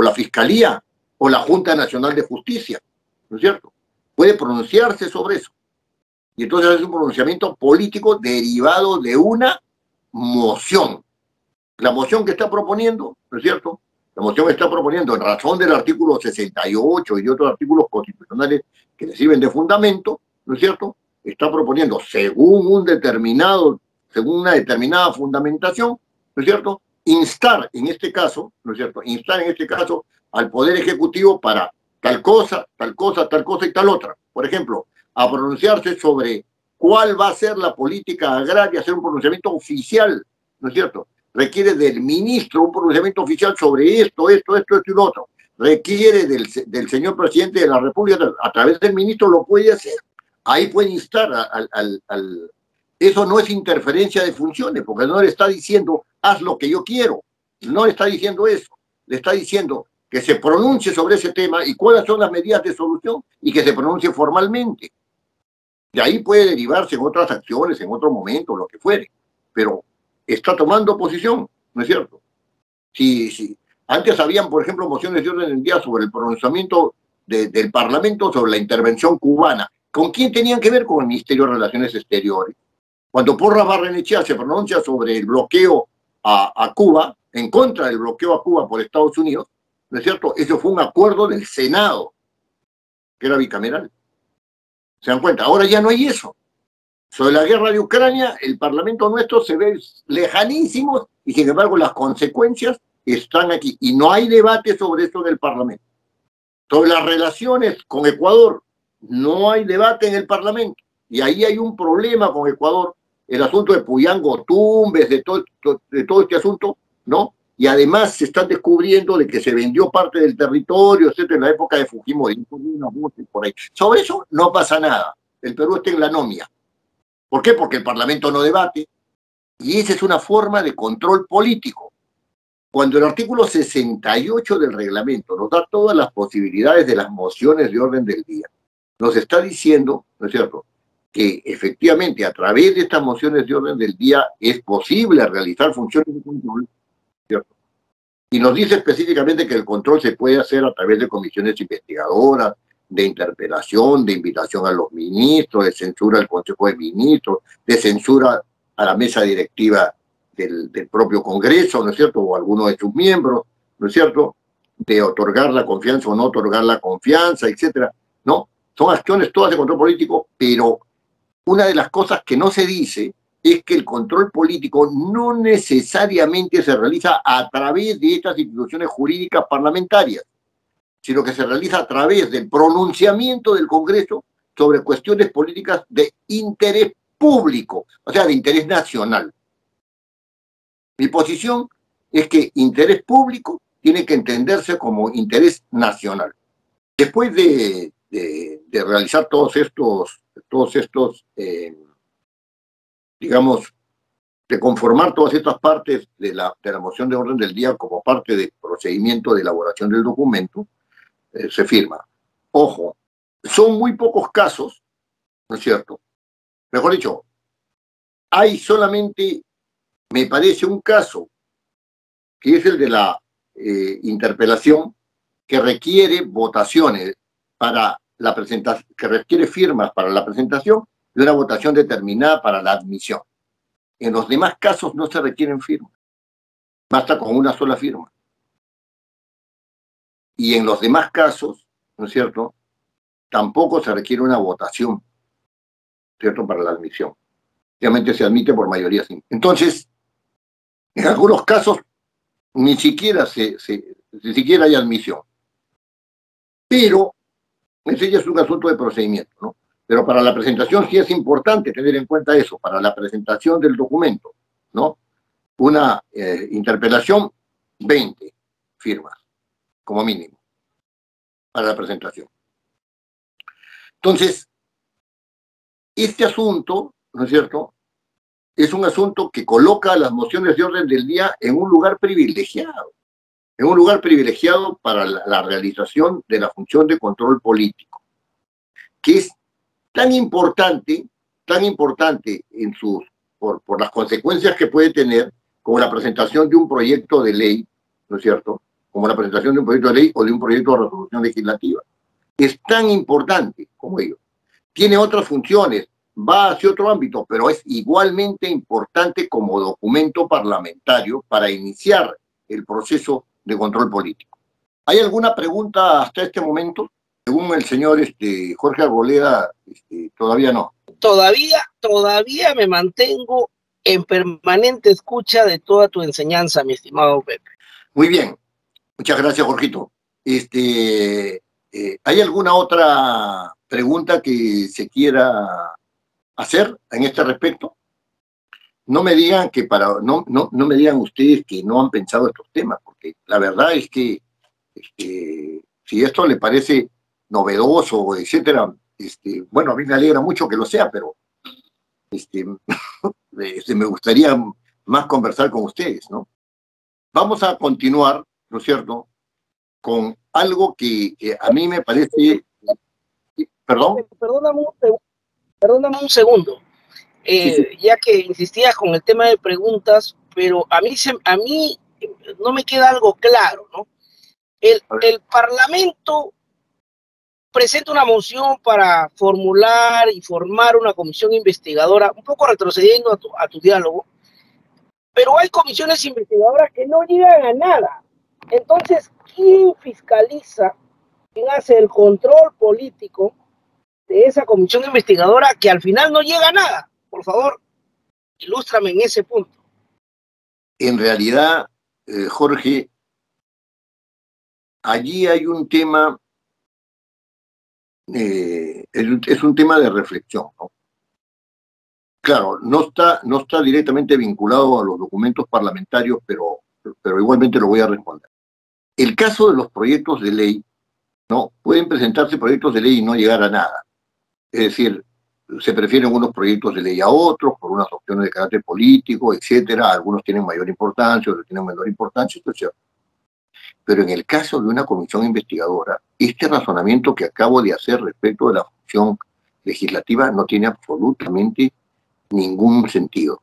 la Fiscalía, o la Junta Nacional de Justicia, ¿no es cierto? Puede pronunciarse sobre eso. Y entonces es un pronunciamiento político derivado de una moción. La moción que está proponiendo, ¿no es cierto? La moción está proponiendo, en razón del artículo 68 y de otros artículos constitucionales que le sirven de fundamento, ¿no es cierto? Está proponiendo, según una determinada fundamentación, ¿no es cierto?, instar en este caso, ¿no es cierto?, instar en este caso al Poder Ejecutivo para tal cosa y tal otra. Por ejemplo, a pronunciarse sobre cuál va a ser la política agraria, hacer un pronunciamiento oficial, ¿no es cierto? Requiere del ministro un pronunciamiento oficial sobre esto y lo otro. Requiere del señor presidente de la República, a través del ministro lo puede hacer. Ahí puede instar eso no es interferencia de funciones, porque no le está diciendo, haz lo que yo quiero. No le está diciendo eso. Le está diciendo que se pronuncie sobre ese tema y cuáles son las medidas de solución y que se pronuncie formalmente. De ahí puede derivarse en otras acciones, en otro momento, lo que fuere. Pero está tomando posición, ¿no es cierto? Si Antes habían, por ejemplo, mociones de orden del día sobre el pronunciamiento del Parlamento sobre la intervención cubana. ¿Con quién tenían que ver? Con el Ministerio de Relaciones Exteriores. Cuando Porras Barrenechea se pronuncia sobre el bloqueo a Cuba, en contra del bloqueo a Cuba por Estados Unidos, ¿no es cierto? Eso fue un acuerdo del Senado, que era bicameral. ¿Se dan cuenta? Ahora ya no hay eso. Sobre la guerra de Ucrania, el Parlamento nuestro se ve lejanísimo y sin embargo las consecuencias están aquí. Y no hay debate sobre eso en el Parlamento. Sobre las relaciones con Ecuador, no hay debate en el Parlamento. Y ahí hay un problema con Ecuador, el asunto de Puyango Tumbes, de todo este asunto, ¿no? Y además se están descubriendo de que se vendió parte del territorio, etcétera, en la época de Fujimori, por ahí. Sobre eso no pasa nada. El Perú está en la anomia. ¿Por qué? Porque el Parlamento no debate. Y esa es una forma de control político. Cuando el artículo 68 del reglamento nos da todas las posibilidades de las mociones de orden del día, nos está diciendo, ¿no es cierto?, que efectivamente a través de estas mociones de orden del día es posible realizar funciones de control, ¿cierto? Y nos dice específicamente que el control se puede hacer a través de comisiones investigadoras, de interpelación, de invitación a los ministros, de censura al Consejo de Ministros, de censura a la mesa directiva del propio Congreso, ¿no es cierto?, o alguno de sus miembros, ¿no es cierto?, de otorgar la confianza o no otorgar la confianza, etcétera, ¿no? Son acciones todas de control político, pero una de las cosas que no se dice es que el control político no necesariamente se realiza a través de estas instituciones jurídicas parlamentarias, sino que se realiza a través del pronunciamiento del Congreso sobre cuestiones políticas de interés público, o sea, de interés nacional. Mi posición es que interés público tiene que entenderse como interés nacional. Después de realizar todos estos digamos, de conformar todas estas partes de la moción de orden del día como parte del procedimiento de elaboración del documento, se firma. Ojo, son muy pocos casos, ¿no es cierto? Mejor dicho, hay solamente, me parece, un caso, que es el de la interpelación, que requiere votaciones para la presentación, que requiere firmas para la presentación de una votación determinada para la admisión. En los demás casos no se requieren firmas. Basta con una sola firma. Y en los demás casos, ¿no es cierto?, tampoco se requiere una votación, ¿cierto?, para la admisión. Obviamente se admite por mayoría simple. Entonces, en algunos casos, ni siquiera hay admisión. Pero ese ya es un asunto de procedimiento, ¿no? Pero para la presentación sí es importante tener en cuenta eso, para la presentación del documento, ¿no? Una interpelación, 20 firmas, como mínimo, para la presentación. Entonces, este asunto, ¿no es cierto?, es un asunto que coloca las mociones de orden del día en un lugar privilegiado para la realización de la función de control político, que es tan importante en por las consecuencias que puede tener, como la presentación de un proyecto de ley, ¿no es cierto?, como la presentación de un proyecto de ley o de un proyecto de resolución legislativa. Es tan importante como ello. Tiene otras funciones, va hacia otro ámbito, pero es igualmente importante como documento parlamentario para iniciar el proceso de control político. ¿Hay alguna pregunta hasta este momento? Según el señor Jorge Arboleda, todavía no. Todavía me mantengo en permanente escucha de toda tu enseñanza, mi estimado Pepe. Muy bien. Muchas gracias, Jorgito. ¿Hay alguna otra pregunta que se quiera hacer en este respecto? No me digan que no me digan ustedes que no han pensado estos temas, porque la verdad es que si esto le parece novedoso, etcétera, bueno, a mí me alegra mucho que lo sea, pero me gustaría más conversar con ustedes, ¿no? Vamos a continuar, ¿no es cierto?, con algo que a mí me parece... ¿Perdón? Perdóname un segundo. Sí. Ya que insistías con el tema de preguntas, pero a mí no me queda algo claro, ¿no? El Parlamento presenta una moción para formular y formar una comisión investigadora, un poco retrocediendo a tu diálogo, pero hay comisiones investigadoras que no llegan a nada. Entonces, ¿quién fiscaliza, quién hace el control político de esa comisión investigadora que al final no llega a nada? Por favor, ilústrame en ese punto. En realidad, Jorge, allí hay un tema, es un tema de reflexión, ¿no? Claro, no está directamente vinculado a los documentos parlamentarios, pero igualmente lo voy a responder. El caso de los proyectos de ley, ¿no? Pueden presentarse proyectos de ley y no llegar a nada. Es decir, se prefieren unos proyectos de ley a otros por unas opciones de carácter político, etcétera. Algunos tienen mayor importancia, otros tienen menor importancia, esto es cierto. Pero en el caso de una comisión investigadora, este razonamiento que acabo de hacer respecto de la función legislativa no tiene absolutamente ningún sentido.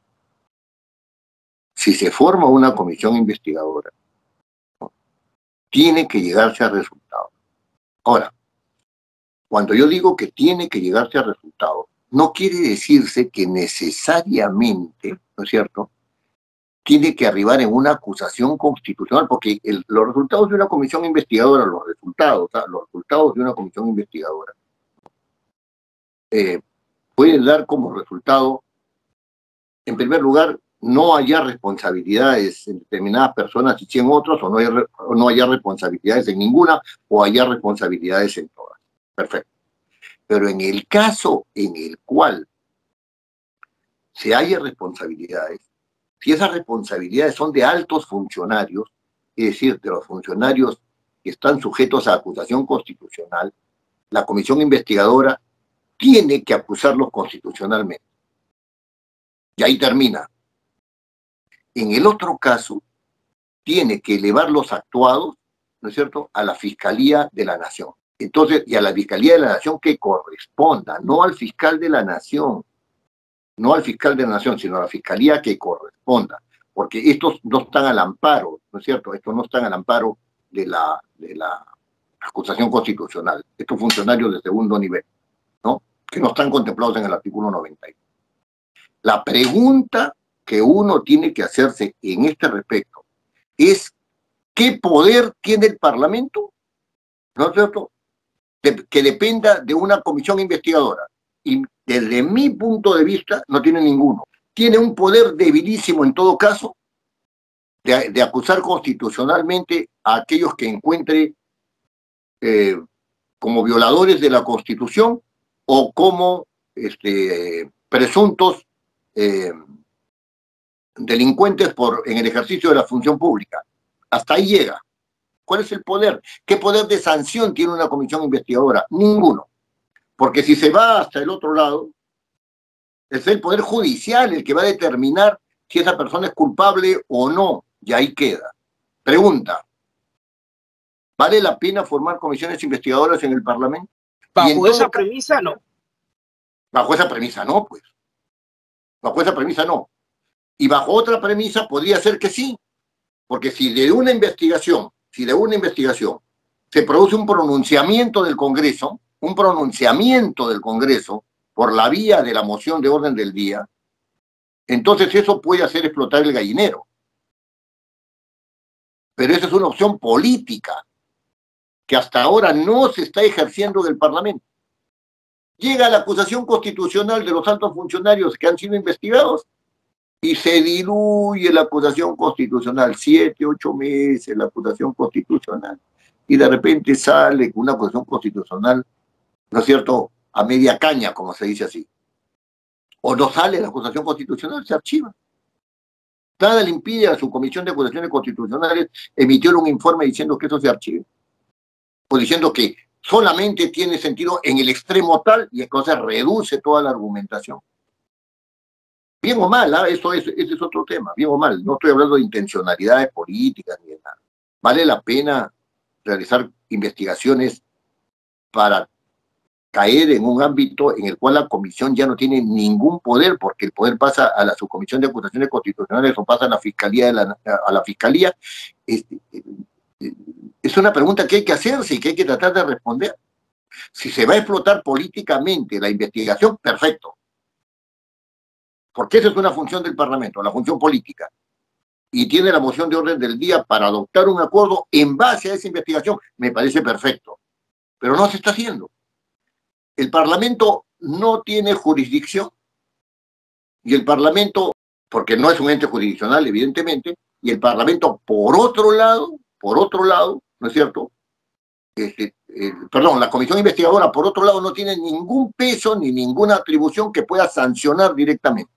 Si se forma una comisión investigadora, ¿no?, tiene que llegarse a resultados. Ahora, cuando yo digo que tiene que llegarse a resultados, no quiere decirse que necesariamente, ¿no es cierto?, tiene que arribar en una acusación constitucional, porque los resultados de una comisión investigadora, los resultados de una comisión investigadora, pueden dar como resultado, en primer lugar, no haya responsabilidades en determinadas personas y 100 otros, o no haya responsabilidades en ninguna, o haya responsabilidades en todas. Perfecto. Pero en el caso en el cual se haya responsabilidades, si esas responsabilidades son de altos funcionarios, es decir, de los funcionarios que están sujetos a acusación constitucional, la comisión investigadora tiene que acusarlos constitucionalmente. Y ahí termina. En el otro caso, tiene que elevar los actuados, ¿no es cierto?, a la Fiscalía de la Nación. Entonces, y a la Fiscalía de la Nación que corresponda, no al fiscal de la Nación, no al fiscal de la Nación, sino a la Fiscalía que corresponda, porque estos no están al amparo, ¿no es cierto?, estos no están al amparo de la acusación constitucional, estos funcionarios de segundo nivel, ¿no?, que no están contemplados en el artículo 91. La pregunta que uno tiene que hacerse en este respecto es: ¿qué poder tiene el Parlamento? ¿No es cierto?, que dependa de una comisión investigadora. Y desde mi punto de vista no tiene ninguno. Tiene un poder debilísimo en todo caso de acusar constitucionalmente a aquellos que encuentre como violadores de la Constitución o como presuntos delincuentes en el ejercicio de la función pública. Hasta ahí llega. ¿Cuál es el poder? ¿Qué poder de sanción tiene una comisión investigadora? Ninguno. Porque si se va hasta el otro lado, es el Poder Judicial el que va a determinar si esa persona es culpable o no, y ahí queda. Pregunta: ¿vale la pena formar comisiones investigadoras en el Parlamento? Bajo esa premisa, no. Bajo esa premisa no, pues. Bajo esa premisa no. Y bajo otra premisa podría ser que sí, porque si de una investigación se produce un pronunciamiento del Congreso por la vía de la moción de orden del día, entonces eso puede hacer explotar el gallinero. Pero esa es una opción política que hasta ahora no se está ejerciendo del Parlamento. Llega la acusación constitucional de los altos funcionarios que han sido investigados y se diluye la acusación constitucional, 7, 8 meses la acusación constitucional, y de repente sale una acusación constitucional, ¿no es cierto?, a media caña, como se dice así. O no sale la acusación constitucional, se archiva. Nada le impide a su Comisión de Acusaciones Constitucionales emitir un informe diciendo que eso se archive, o diciendo que solamente tiene sentido en el extremo tal, y entonces reduce toda la argumentación. Bien o mal, ¿eh? Ese es otro tema, bien o mal. No estoy hablando de intencionalidades políticas ni de nada. ¿Vale la pena realizar investigaciones para caer en un ámbito en el cual la comisión ya no tiene ningún poder, porque el poder pasa a la subcomisión de acusaciones constitucionales o pasa a la fiscalía, a la fiscalía. Es una pregunta que hay que hacerse y que hay que tratar de responder. Si se va a explotar políticamente la investigación, perfecto. Porque esa es una función del Parlamento, la función política. Y tiene la moción de orden del día para adoptar un acuerdo en base a esa investigación, me parece perfecto. Pero no se está haciendo. El Parlamento no tiene jurisdicción y el Parlamento, porque no es un ente jurisdiccional, evidentemente, y el Parlamento, por otro lado, ¿no es cierto? La comisión investigadora, por otro lado, no tiene ningún peso ni ninguna atribución que pueda sancionar directamente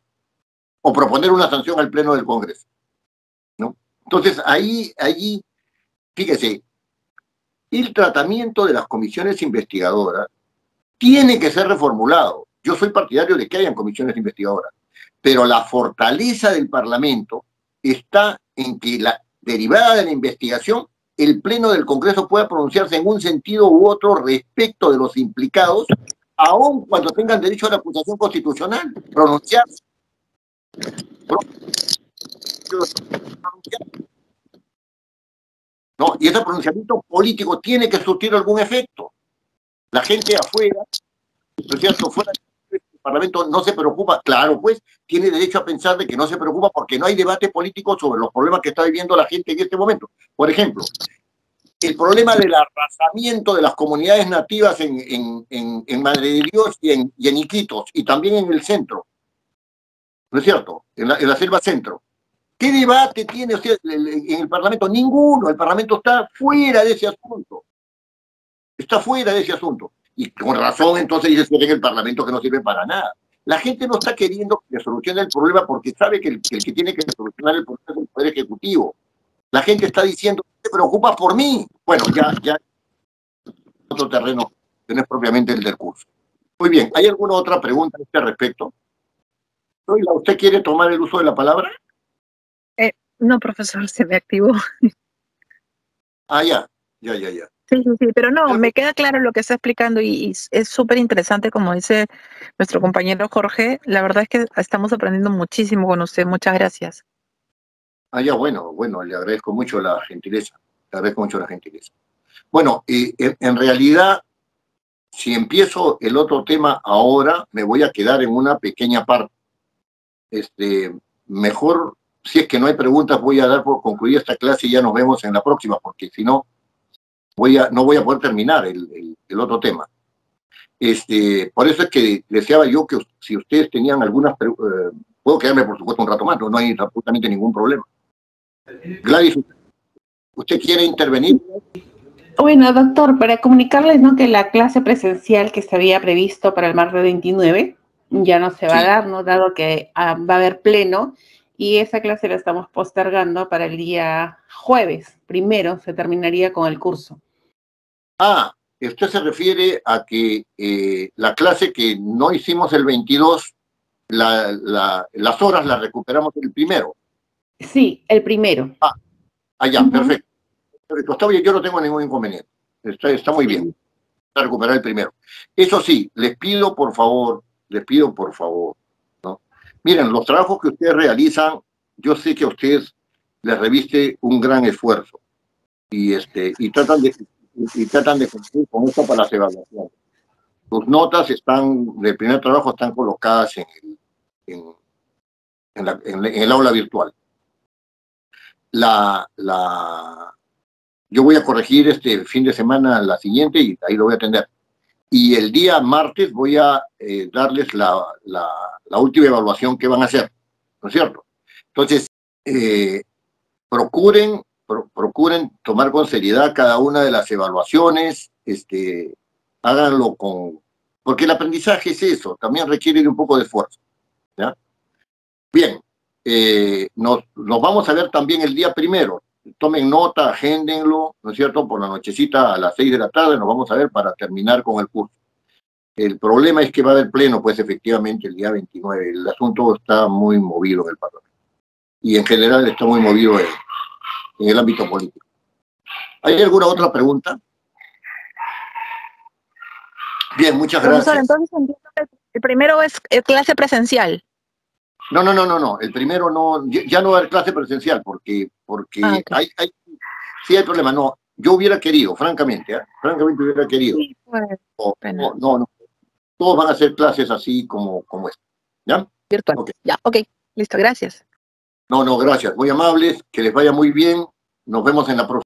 o proponer una sanción al Pleno del Congreso, ¿no? Entonces, allí, fíjese, el tratamiento de las comisiones investigadoras tiene que ser reformulado. Yo soy partidario de que hayan comisiones investigadoras, pero la fortaleza del Parlamento está en que derivada de la investigación, el Pleno del Congreso pueda pronunciarse en un sentido u otro respecto de los implicados, aun cuando tengan derecho a la acusación constitucional, pronunciarse. ¿No? Y ese pronunciamiento político tiene que surtir algún efecto. La gente afuera, ¿no es cierto?, fuera del Parlamento no se preocupa, claro, pues, tiene derecho a pensar de que no se preocupa porque no hay debate político sobre los problemas que está viviendo la gente en este momento. Por ejemplo, el problema del arrasamiento de las comunidades nativas en Madre de Dios y en Iquitos, y también en el centro, ¿no es cierto?, en la selva centro. ¿Qué debate tiene usted en el Parlamento? Ninguno. El Parlamento está fuera de ese asunto. Está fuera de ese asunto. Y con razón, entonces, dice que en el Parlamento que no sirve para nada. La gente no está queriendo que solucione el problema porque sabe que el que tiene que solucionar el problema es el Poder Ejecutivo. La gente está diciendo, ¿te preocupas por mí? Bueno, ya otro terreno que no es propiamente el del curso. Muy bien, ¿hay alguna otra pregunta a este respecto? ¿Usted quiere tomar el uso de la palabra? No, profesor, se me activó. Ah, ya. Sí, pero no, me queda claro lo que está explicando y es súper interesante, como dice nuestro compañero Jorge. La verdad es que estamos aprendiendo muchísimo con usted. Muchas gracias. Ah, ya, bueno, le agradezco mucho la gentileza. Bueno, en realidad, si empiezo el otro tema ahora, me voy a quedar en una pequeña parte. Mejor, si es que no hay preguntas, voy a dar por concluida esta clase y ya nos vemos en la próxima, porque si no, no voy a poder terminar el otro tema. Por eso es que deseaba yo que si ustedes tenían algunas preguntas, puedo quedarme por supuesto un rato más, no hay absolutamente ningún problema. Gladys, ¿usted quiere intervenir? Bueno, doctor, para comunicarles, ¿no?, que la clase presencial que se había previsto para el martes 29 ya no se va a dar, ¿no?, dado que va a haber pleno, y esa clase la estamos postergando para el día jueves. Primero se terminaría con el curso. Ah, usted se refiere a que la clase que no hicimos el 22, las horas las recuperamos el primero. Sí, el primero. Ya, perfecto. Está bien, yo no tengo ningún inconveniente. Está muy bien. A recuperar el primero. Eso sí, les pido por favor, ¿no? Miren, los trabajos que ustedes realizan, yo sé que a ustedes les reviste un gran esfuerzo y tratan de cumplir con esto para las evaluaciones. Sus notas del primer trabajo están colocadas en el aula virtual. Yo voy a corregir este fin de semana la siguiente y ahí lo voy a atender. Y el día martes voy a darles la última evaluación que van a hacer, ¿no es cierto? Entonces, procuren tomar con seriedad cada una de las evaluaciones, háganlo porque el aprendizaje es eso, también requiere de un poco de esfuerzo, ¿ya? Bien, nos vamos a ver también el día primero. Tomen nota, agéndenlo, ¿no es cierto? Por la nochecita a las 6 de la tarde nos vamos a ver para terminar con el curso. El problema es que va a haber pleno, pues efectivamente, el día 29. El asunto está muy movido en el Parlamento. Y en general está muy movido en el ámbito político. ¿Hay alguna otra pregunta? Bien, muchas Profesor, gracias. entonces entiendo que el primero es clase presencial. No. El primero no, ya no va a haber clase presencial porque Ah, ok. sí hay problema. No, yo hubiera querido, francamente, francamente hubiera querido. Sí, pues, pena. No. Todos van a hacer clases así como esto. ¿Ya? Virtual. Ok. Ya, ok. Listo, gracias. No, gracias. Muy amables, que les vaya muy bien. Nos vemos en la próxima.